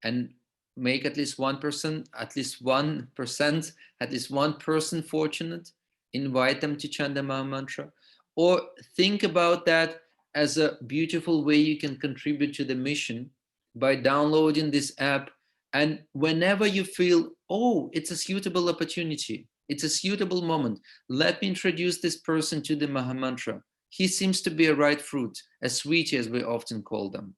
and make at least 1%, at least 1%, at least one person fortunate, invite them to chant the Mahamantra, or think about that as a beautiful way you can contribute to the mission by downloading this app. And whenever you feel, oh, it's a suitable opportunity, it's a suitable moment, let me introduce this person to the Mahamantra. He seems to be a right fruit, a sweetie as we often call them.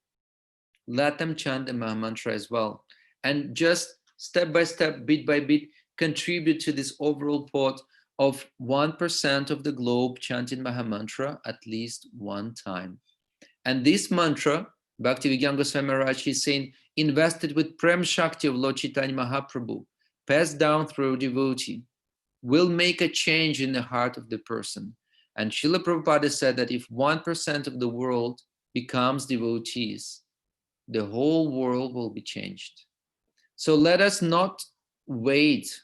Let them chant the Mahamantra as well. And just step by step, bit by bit, contribute to this overall pot of 1% of the globe chanting Mahamantra at least one time. And this mantra, Bhaktivinoda Goswami Maharaj is saying, invested with Prem Shakti of Lord Chaitanya Mahaprabhu, passed down through devotee, will make a change in the heart of the person. And Srila Prabhupada said that if 1% of the world becomes devotees, the whole world will be changed. So let us not wait.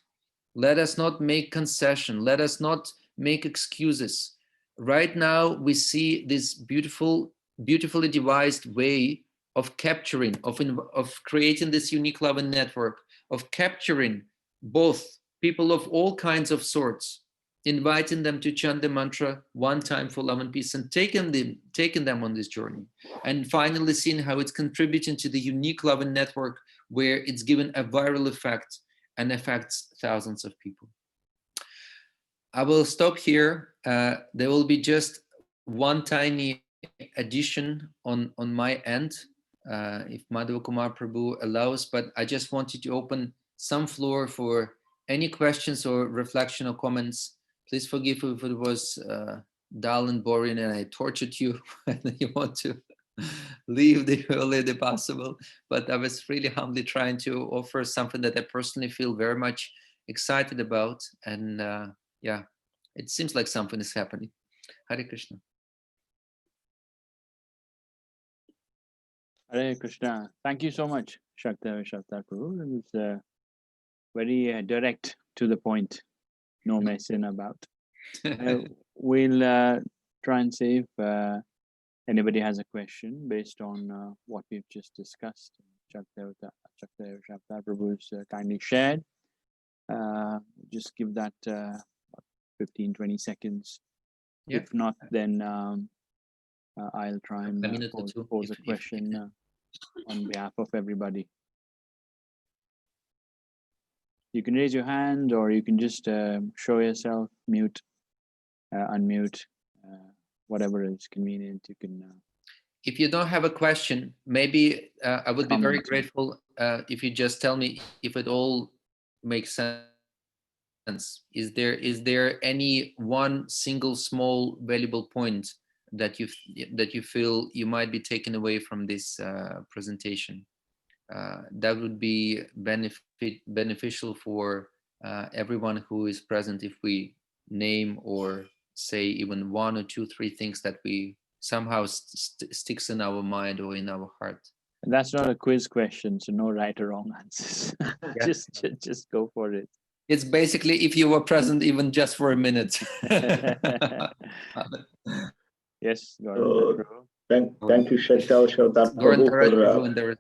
Let us not make concession. Let us not make excuses. Right now, we see this beautifully devised way of capturing, of creating this unique love and network, of capturing both people of all kinds of sorts, inviting them to chant the mantra one time for love and peace, and taking them on this journey, and finally seeing how it's contributing to the unique love and network where it's given a viral effect and affects thousands of people. I will stop here. There will be just one tiny addition on my end, if Madhava Kumar Prabhu allows, but I just wanted to open some floor for any questions or reflection or comments. Please forgive if it was dull and boring and I tortured you and you want to leave the earlier possible, but I was really humbly trying to offer something that I personally feel very much excited about. And yeah, it seems like something is happening. Hare Krishna. Hare Krishna. Thank you so much, Shakta Prabhu. It was very direct to the point. No messing about. We'll try and see if anybody has a question based on what we've just discussed. Shakta Prabhu's kindly shared. Just give that 15-20 seconds. Yeah. If not, then I'll try and pose a question on behalf of everybody. You can raise your hand, or you can just show yourself, mute, unmute, whatever is convenient. You can. If you don't have a question, maybe I would be very grateful if you just tell me if it all makes sense. Is there any one single small valuable point that you feel you might be taking away from this presentation? That would be beneficial for everyone who is present if we name or say even 1 or 2, 3 things that we somehow sticks in our mind or in our heart. That's not a quiz question, so no right or wrong answers. Yeah. just go for it. It's basically if you were present even just for a minute. Yes, Gaurav. Thank you, Shakta Prabhu.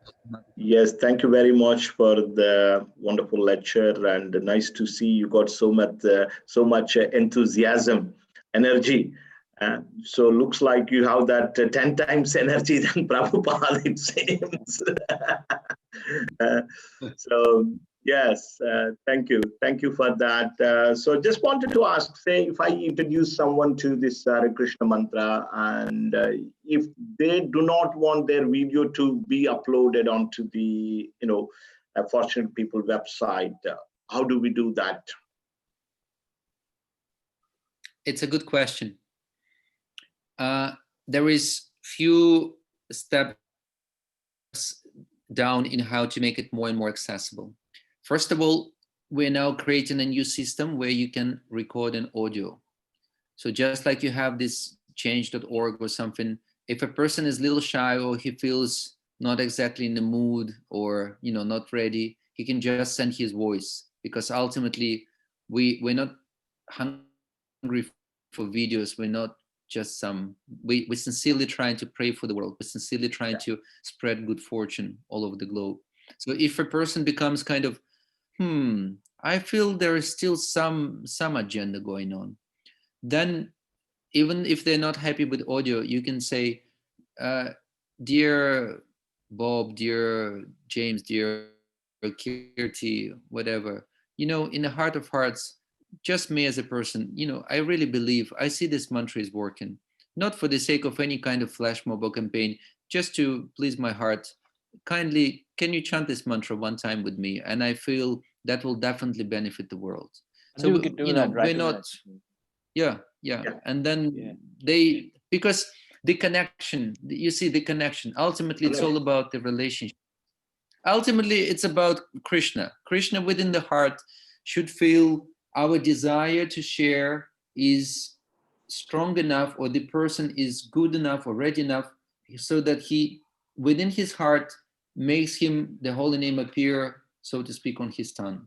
Yes, thank you very much for the wonderful lecture, and nice to see you got so much enthusiasm, energy. So looks like you have that 10 times energy than Prabhupada, it seems. So yes, thank you for that. So just wanted to ask, say if I introduce someone to this Hare Krishna mantra, and if they do not want their video to be uploaded onto the Fortunate People website. How do we do that? It's a good question. There is few steps down in how to make it more and more accessible. First of all, we're now creating a new system where you can record an audio. So just like you have this change.org or something, if a person is a little shy or he feels not exactly in the mood or not ready, he can just send his voice, because ultimately we're not hungry for videos. We're not just we're sincerely trying to pray for the world. We're sincerely trying to spread good fortune all over the globe. So if a person becomes kind of, I feel there is still some agenda going on, then even if they're not happy with audio, you can say, dear Bob, dear James, dear Kirti, whatever, in the heart of hearts, just me as a person, I really believe, I see this mantra is working, not for the sake of any kind of flash mob or campaign, just to please my heart. Kindly, can you chant this mantra one time with me? And I feel that will definitely benefit the world. So, we could do that right we're not, yeah. And then because the connection, you see the connection, ultimately it's all about the relationship. Ultimately, it's about Krishna. Krishna within the heart should feel our desire to share is strong enough, or the person is good enough or ready enough, so that he, within his heart, makes him the holy name appear, so to speak, on his tongue.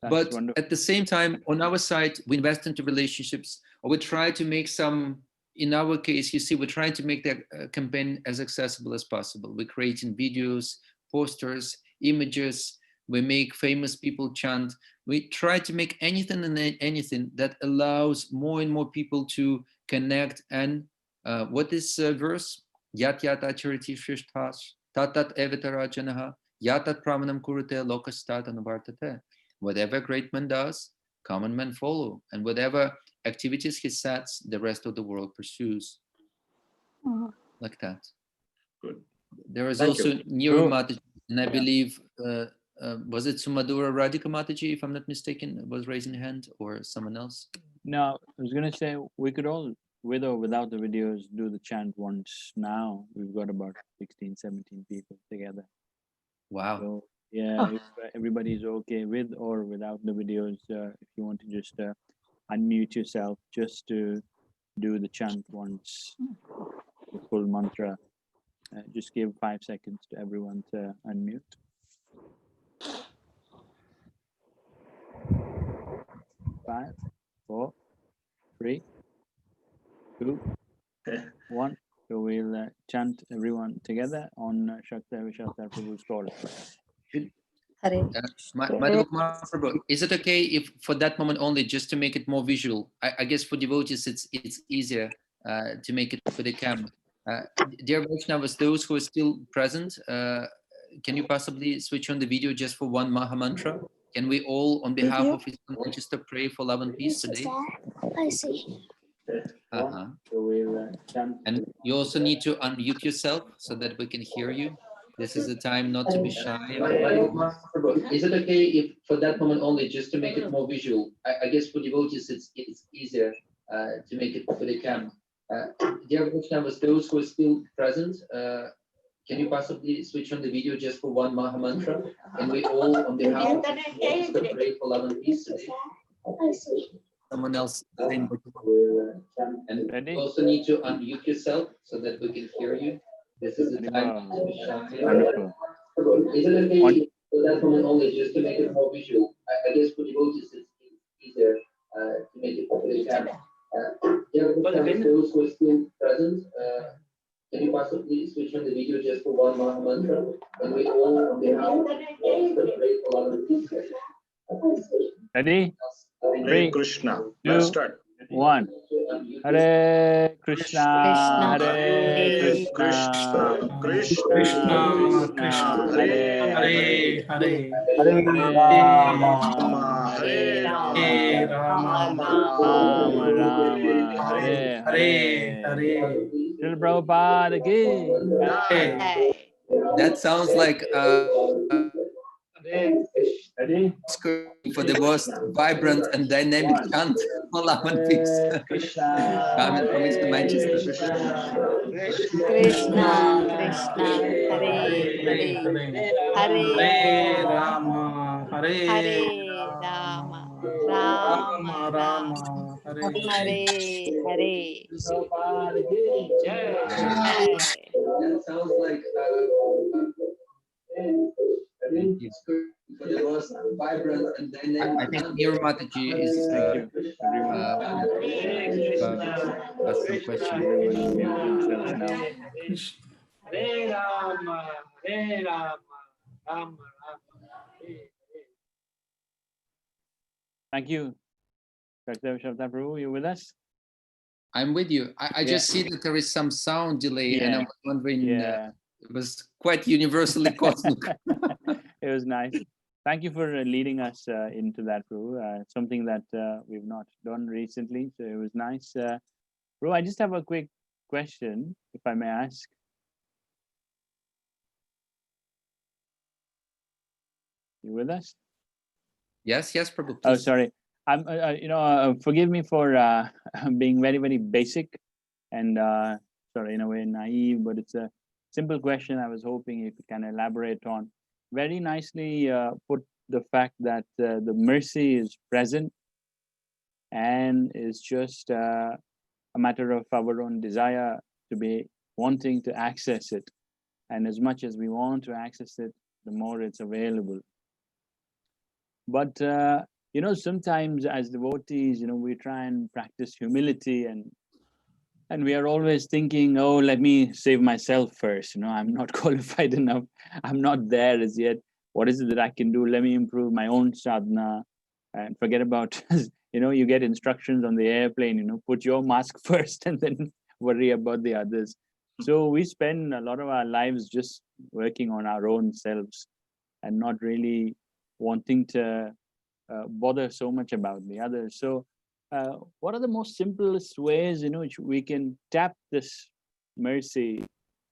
But wonderful. At the same time, on our side, we invest into relationships, or we try to make some, in our case, you see, we're trying to make that campaign as accessible as possible. We're creating videos, posters, images. We make famous people chant. We try to make anything and anything that allows more and more people to connect. And what is verse? Yat yat achariti shrishthas, tatat evitarajanaha, yatat pramanam kurute lokastat anuvartate. Whatever great man does, common men follow. And whatever activities he sets, the rest of the world pursues. Like that. Good. There is also Neera Mataji, and I believe, was it Sumadura Radhika Mataji, if I'm not mistaken, was raising a hand, or someone else? No, I was going to say, we could all, with or without the videos, do the chant once now. We've got about 16, 17 people together. Wow. So, yeah, if everybody's okay with or without the videos, if you want to just unmute yourself just to do the chant once, the full mantra, just give 5 seconds to everyone to unmute. 5, 4, 3, 2, 1. So we'll chant everyone together on Shakta Vishakta Prabhu's call. Madhava Kumar Prabhu, is it okay if for that moment only, just to make it more visual? I guess for devotees it's easier to make it for the camera. Dear Vaishnavas, those who are still present, can you possibly switch on the video just for one Maha Mantra? Can we all, on behalf of His Manchester, pray for love and peace today? I see. And you also need to unmute yourself so that we can hear you. This is the time not to be shy. Is it okay if for that moment only, just to make it more visual? I guess for devotees it's easier to make it for the camera. Dear Vaishnavas, those who are still present, can you possibly switch on the video just for one Maha Mantra? And we all, on behalf of the pray for love and peace today. Someone else. And you also need to unmute yourself so that we can hear you. This is the time. Wonderful. Is it okay for that moment only, just to make it more visual? I guess for devotees it's easier to make it for the camera. Those who are still present, can you possibly switch on the video just for one Maha Mantra? And we all, on behalf of the pray for love and peace. Ready? Hare Krishna. Let's start. 1. Hare Krishna, Hare Krishna, Krishna, Krishna, Krishna, Hare Hare, Hare Rama, Hare Hare Rama, Rama, Rama Rama, Hare Hare. Srila Prabhupada ki. That sounds like For the most vibrant and dynamic chant for Lavan Peaks. Carmen from East Manchester. Krishna, Krishna, Hare Hare, Hare Rama, Hare Rama, Rama Rama, Hare Hare. Jai. That sounds like for the most vibrant and dynamic. I think Nir Mataji is Thank you, everyone. ask some questions. Everyone mute themselves now. Hare Rama, Hare Rama, Rama Rama, Hare Hare. Thank you. Shakdev Shabda Prabhu, you with us? I'm with you. I just see that there is some sound delay, and I was wondering. It was quite universally cosmic. It was nice. Thank you for leading us into that, Prabhu. Something that we've not done recently, so it was nice. Prabhu, I just have a quick question, if I may ask. You with us? Yes, Prabhu. Please. Oh, sorry. I'm, forgive me for being very, very basic and sorry, in a way naive, but it's a simple question. I was hoping you could kind of elaborate on. Very nicely put the fact that the mercy is present and is just a matter of our own desire to be wanting to access it. And as much as we want to access it, the more it's available. But sometimes as devotees, we try and practice humility and we are always thinking, oh, let me save myself first. I'm not qualified enough. I'm not there as yet. What is it that I can do? Let me improve my own sadhana and forget about, you get instructions on the airplane, put your mask first and then worry about the others. So we spend a lot of our lives just working on our own selves and not really wanting to bother so much about the others. So what are the most simplest ways which we can tap this mercy,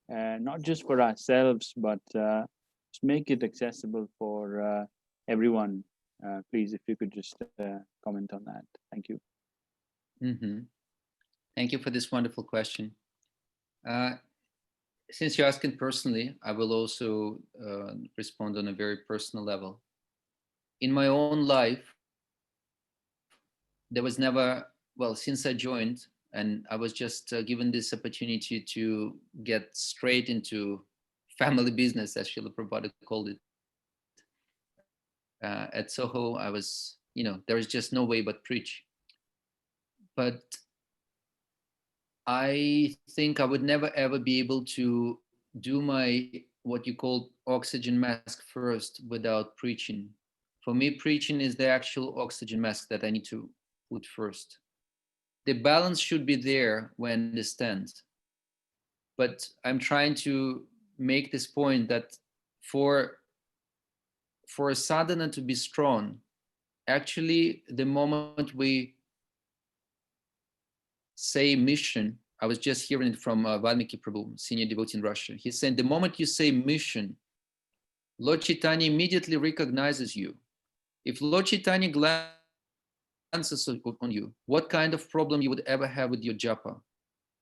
not just for ourselves, but just make it accessible for everyone? Please, if you could just comment on that. Thank you. Mm-hmm. Thank you for this wonderful question. Since you're asking personally, I will also respond on a very personal level. In my own life, there was never, since I joined, and I was just given this opportunity to get straight into family business, as Srila Prabhupada called it. At Soho, I was, there was just no way but preach. But I think I would never ever be able to do my, what you call oxygen mask first without preaching. For me, preaching is the actual oxygen mask that I need to put first. The balance should be there when I understand. But I'm trying to make this point that for a sadhana to be strong, actually the moment we say mission, I was just hearing it from Valmiki Prabhu, senior devotee in Russia. He said, the moment you say mission, Lord Chaitanya immediately recognizes you. If Lord Chaitanya glances on you, what kind of problem you would ever have with your japa?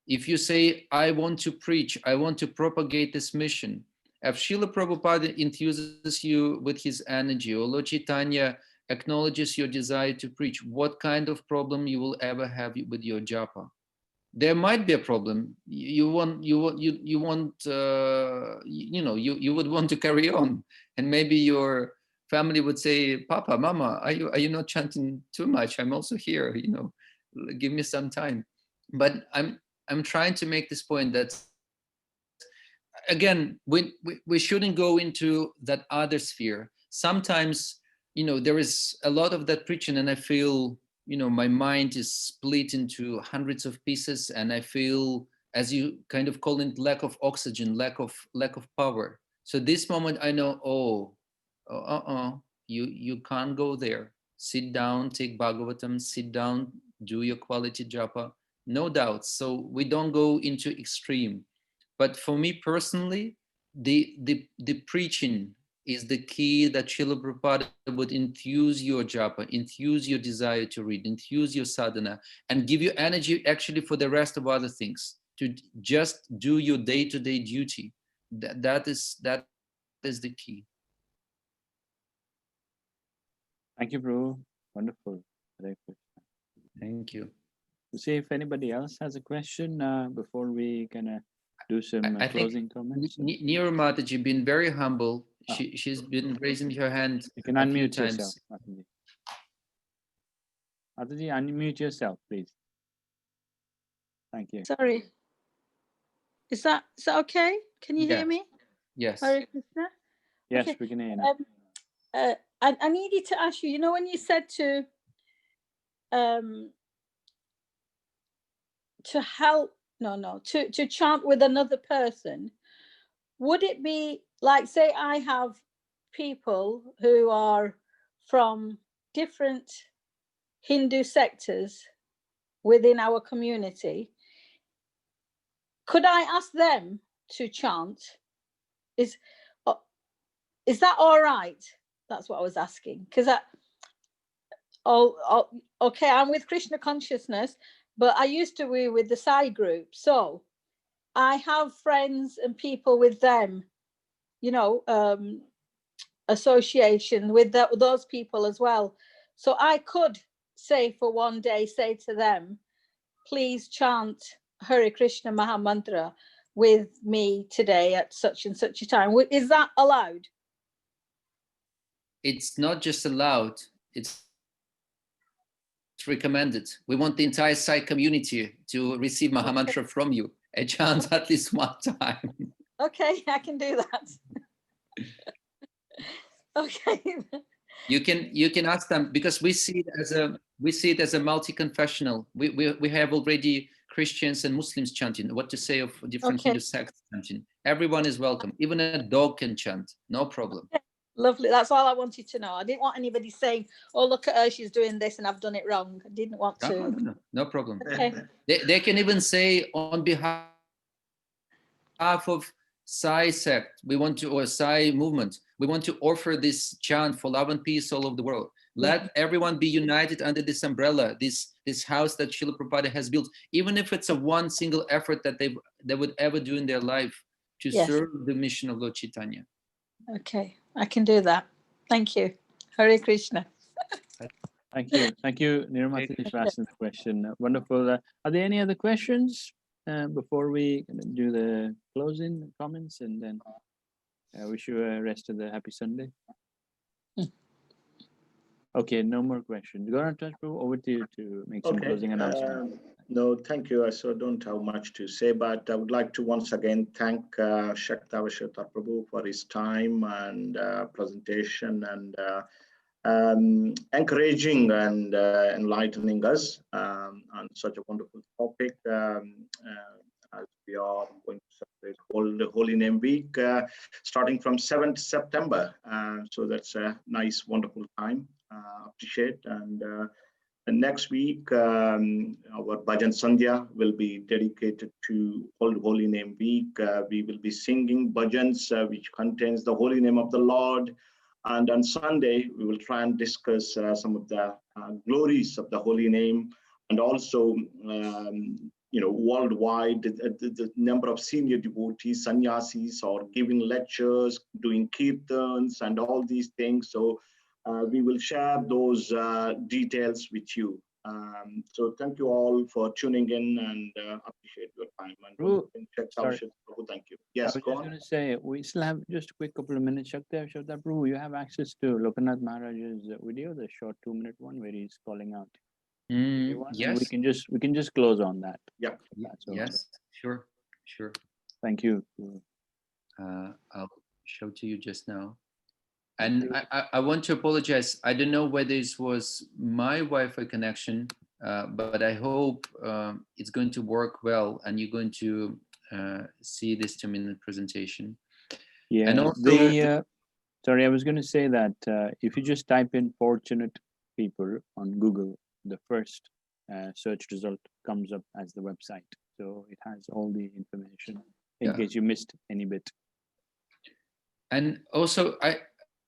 If you say, I want to preach, I want to propagate this mission, if Srila Prabhupada enthuses you with his energy, or Lord Chaitanya acknowledges your desire to preach, what kind of problem you will ever have with your japa? There might be a problem. You would want to carry on, and maybe your family would say, Papa, Mama, are you not chanting too much? I'm also here, give me some time. But I'm trying to make this point that, again, we shouldn't go into that other sphere. Sometimes, there is a lot of that preaching and I feel, my mind is split into hundreds of pieces and I feel, as you kind of call it, lack of oxygen, lack of power. So this moment I know, you can't go there. Sit down, take Bhagavatam, sit down, do your quality japa, no doubt. So we don't go into extreme. But for me personally, the preaching is the key that Srila Prabhupada would infuse your japa, infuse your desire to read, infuse your sadhana, and give you energy actually for the rest of other things, to just do your day-to-day duty. That is the key. Thank you, Prabhu. Wonderful. Hare Krishna. Thank you. To see if anybody else has a question before we kind of do some I closing think comments. Neera Mataji been very humble. Oh. She's been raising her hand You can a few unmute times. yourself, Mataji. Mataji, unmute yourself, please. Thank you. Sorry. Is that okay? Can you hear Yeah. me? Yes. Hare Krishna? Yes, Okay. we can hear you now. I needed to ask you, when you said to help, to chant with another person, would it be like, say I have people who are from different Hindu sectors within our community, could I ask them to chant? Is that all right? That's what I was asking. Because okay, I'm with Krishna consciousness, but I used to be with the Sai group. So I have friends and people with them, association with those people as well. So I could say for one day, say to them, please chant Hare Krishna Mahamantra with me today at such and such a time. Is that allowed? It's not just allowed, it's recommended. We want the entire Sai community to receive Mahamantra from you and chant at least one time. Okay, I can do that. Okay. You can ask them, because we see it as a multi-confessional. We have already Christians and Muslims chanting. What to say of different Hindu sects chanting? Everyone is welcome. Even a dog can chant, no problem. Lovely. That's all I wanted to know. I didn't want anybody saying, "Oh, look at her, she's doing this, and I've done it wrong." I didn't want to. No problem. Okay. They can even say, on behalf of Sai sect, or Sai movement, we want to offer this chant for love and peace all over the world. Let everyone be united under this umbrella, this house that Srila Prabhupada has built, even if it's a one single effort that they would ever do in their life to serve the mission of Lord Chaitanya. Okay, I can do that. Thank you. Hare Krishna. Thank you. Thank you, Neera Mataji, for asking the question. Wonderful. Are there any other questions before we do the closing comments, and then I wish you a rest of the happy Sunday? Okay, no more questions. Gauranga Touch Prabhu, over to you to make some closing announcements. No, thank you. I so don't have much to say, but I would like to once again thank Shaktavarsha Prabhu for his time and presentation, and encouraging and enlightening us on such a wonderful topic, as we are going to celebrate the Holy Name Week, starting from 7th September. So that's a nice, wonderful time. Appreciate. And next week, our Bhajan Sandhya will be dedicated to Holy Name Week. We will be singing bhajans, which contains the holy name of the Lord. And on Sunday, we will try and discuss some of the glories of the holy name, and also, worldwide, the number of senior devotees, sannyasis, are giving lectures, doing kirtans, and all these things. So we will share those details with you. So thank you all for tuning in, and appreciate your time. And thank you. Yes, I was just going to say, we still have just a quick couple of minutes. Shakta Prabhu, you have access to Lokanath Maharaj's video, the short 2-minute one where he's calling out. Yes. We can just close on that. Yeah. Yes. Sure. Thank you. I'll show to you just now. And I want to apologize. I don't know whether this was my Wi-Fi connection, but I hope it's going to work well, and you're going to see this 2-minute presentation. Yeah. And also, sorry, I was going to say that if you just type in fortunate people on Google, the first search result comes up as the website. So it has all the information in case you missed any bit. And also,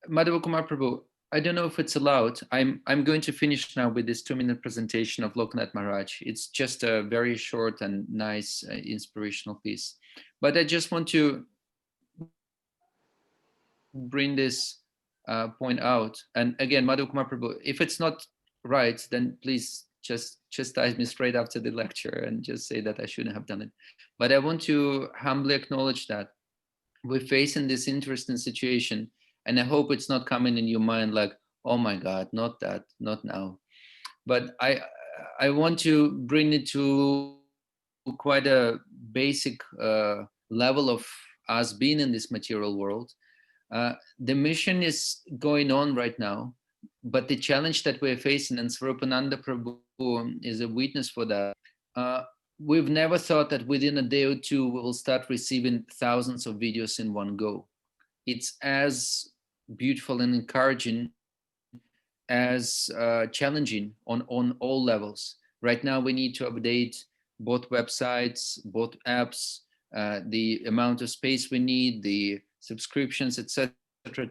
Madhava Kumar Prabhu, I don't know if it's allowed. I'm going to finish now with this 2-minute presentation of Loknath Maharaj. It's just a very short and nice inspirational piece. But I just want to bring this point out. And again, Madhava Kumar Prabhu, if it's not right, then please just chastise me straight after the lecture and just say that I shouldn't have done it. But I want to humbly acknowledge that we're facing this interesting situation, and I hope it's not coming in your mind like, oh my God, not that, not now. But I want to bring it to quite a basic level of us being in this material world. The mission is going on right now, but the challenge that we're facing, and Swarupananda Prabhu is a witness for that, we've never thought that within a day or two, we will start receiving thousands of videos in one go. It's as beautiful and encouraging as challenging on all levels. Right now, we need to update both websites, both apps, the amount of space we need, the subscriptions, etc.,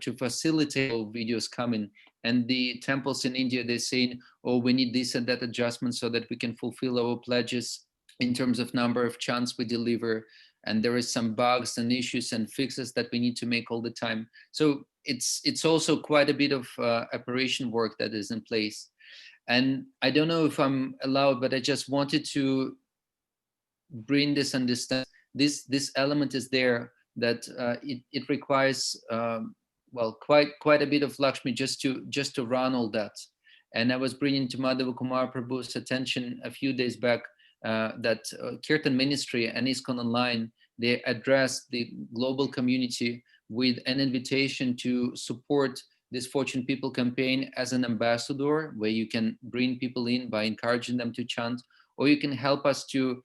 to facilitate all videos coming. And the temples in India, they're saying, oh, we need this and that adjustment so that we can fulfill our pledges in terms of number of chants we deliver. And there is some bugs and issues and fixes that we need to make all the time. So it's also quite a bit of operation work that is in place. And I don't know if I'm allowed, but I just wanted to bring this understanding. This element is there that it requires well, quite a bit of Lakshmi just to run all that. And I was bringing to Madhava Kumar Prabhu's attention a few days back that Kirtan Ministry and ISKCON Online, they addressed the global community with an invitation to support this Fortune People campaign as an ambassador, where you can bring people in by encouraging them to chant, or you can help us to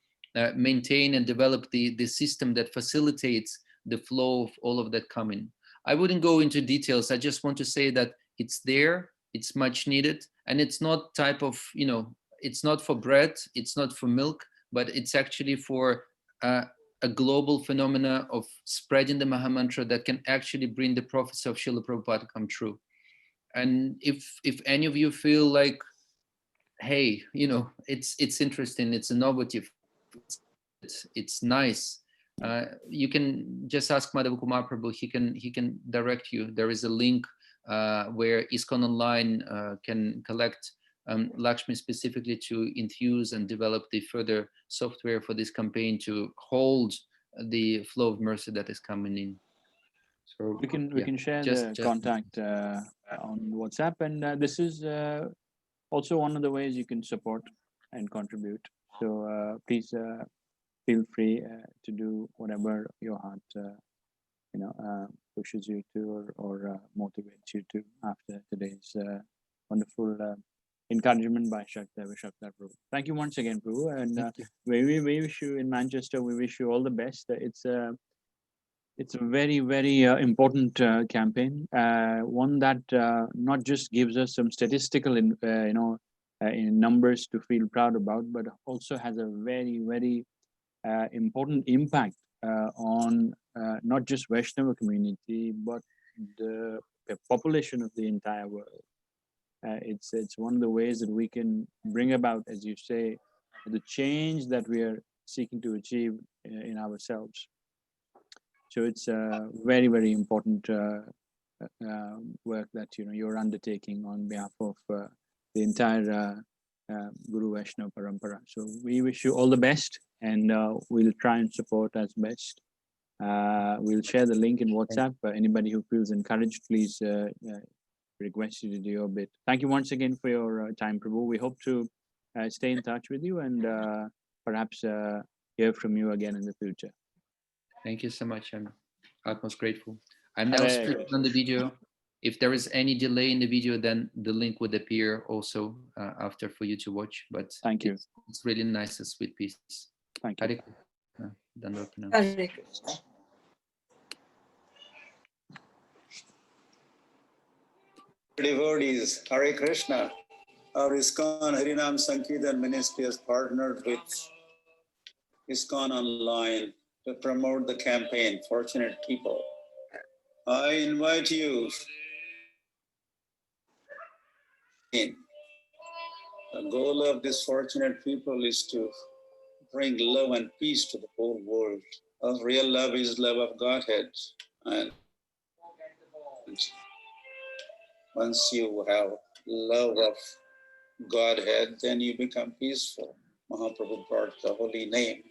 maintain and develop the system that facilitates the flow of all of that coming. I wouldn't go into details. I just want to say that it's there, it's much needed, and it's not type of, it's not for bread, it's not for milk, but it's actually for a global phenomena of spreading the Mahamantra that can actually bring the prophecy of Srila Prabhupada come true. And if any of you feel like, hey, it's interesting, it's innovative, it's nice, you can just ask Madhava Kumar Prabhu. He can direct you. There is a link where ISKCON Online can collect Lakshmi specifically to infuse and develop the further software for this campaign to hold the flow of mercy that is coming in. So we can share the contact on WhatsApp, and this is also one of the ways you can support and contribute. So please feel free to do whatever your heart pushes you to or motivates you to after today's wonderful encouragement by Shakta Prabhu. Thank you once again, Prabhu, and we wish you in Manchester, we wish you all the best. It's a very, very important campaign, one that not just gives us some statistical in numbers to feel proud about, but also has a very, very important impact on not just Vaishnava community, but the population of the entire world. It's one of the ways that we can bring about, as you say, the change that we are seeking to achieve in ourselves. So it's a very, very important work that you're undertaking on behalf of the entire Guru Vaishnava Parampara. So we wish you all the best, and we'll try and support as best. We'll share the link in WhatsApp. Anybody who feels encouraged, please request you to do your bit. Thank you once again for your time, Prabhu. We hope to stay in touch with you and perhaps hear from you again in the future. Thank you so much. I'm utmost grateful. I'm now streaming on the video. If there is any delay in the video, then the link would appear also after for you to watch. But thank you. It's really nice and sweet piece. Thank you. Hare Krishna. Devotees, Hare Krishna. Our ISKCON Harinam Sankirtan Ministry has partnered with ISKCON Online to promote the campaign, Fortunate People. I invite you The goal of these fortunate people is to bring love and peace to the whole world. Because real love is love of Godhead. And once you have love of Godhead, then you become peaceful. Mahaprabhu brought the holy name.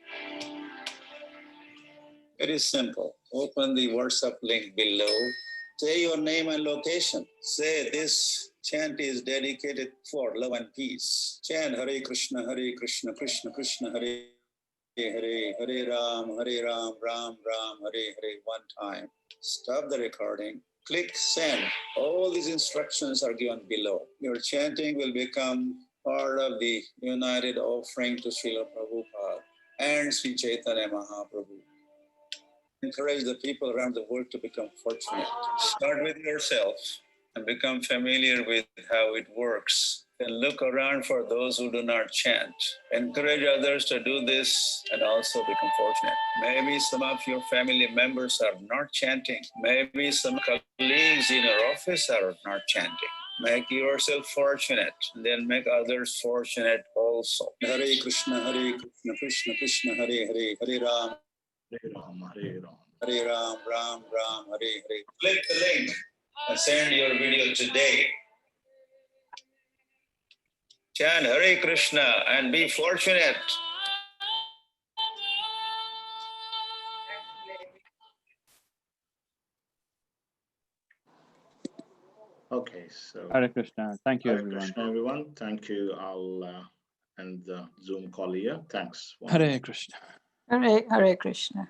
Very simple. Open the WhatsApp link below. Say your name and location. Say this chant is dedicated for love and peace. Chant Hare Krishna, Krishna Krishna, Hare Hare, Hare Ram, Ram Ram, Hare Hare one time. Stop the recording. Click send. All these instructions are given below. Your chanting will become part of the united offering to Srila Prabhupada and Sri Chaitanya Mahaprabhu. Encourage the people around the world to become fortunate. Start with yourself and become familiar with how it works. Then look around for those who do not chant. Encourage others to do this and also become fortunate. Maybe some of your family members are not chanting. Maybe some colleagues in your office are not chanting. Make yourself fortunate and then make others fortunate also. Hare Krishna, Krishna Krishna, Hare Hare, Hare Ram. Hare Ram, Hare Ram. Hare Ram, Ram Ram, Hare Hare. Click the link and send your video today. Chant Hare Krishna and be fortunate. Okay, so Hare Krishna. Thank you, Hare everyone. Krishna, everyone. Thank you. I'll end the Zoom call here. Thanks. Hare Krishna. Hare Krishna.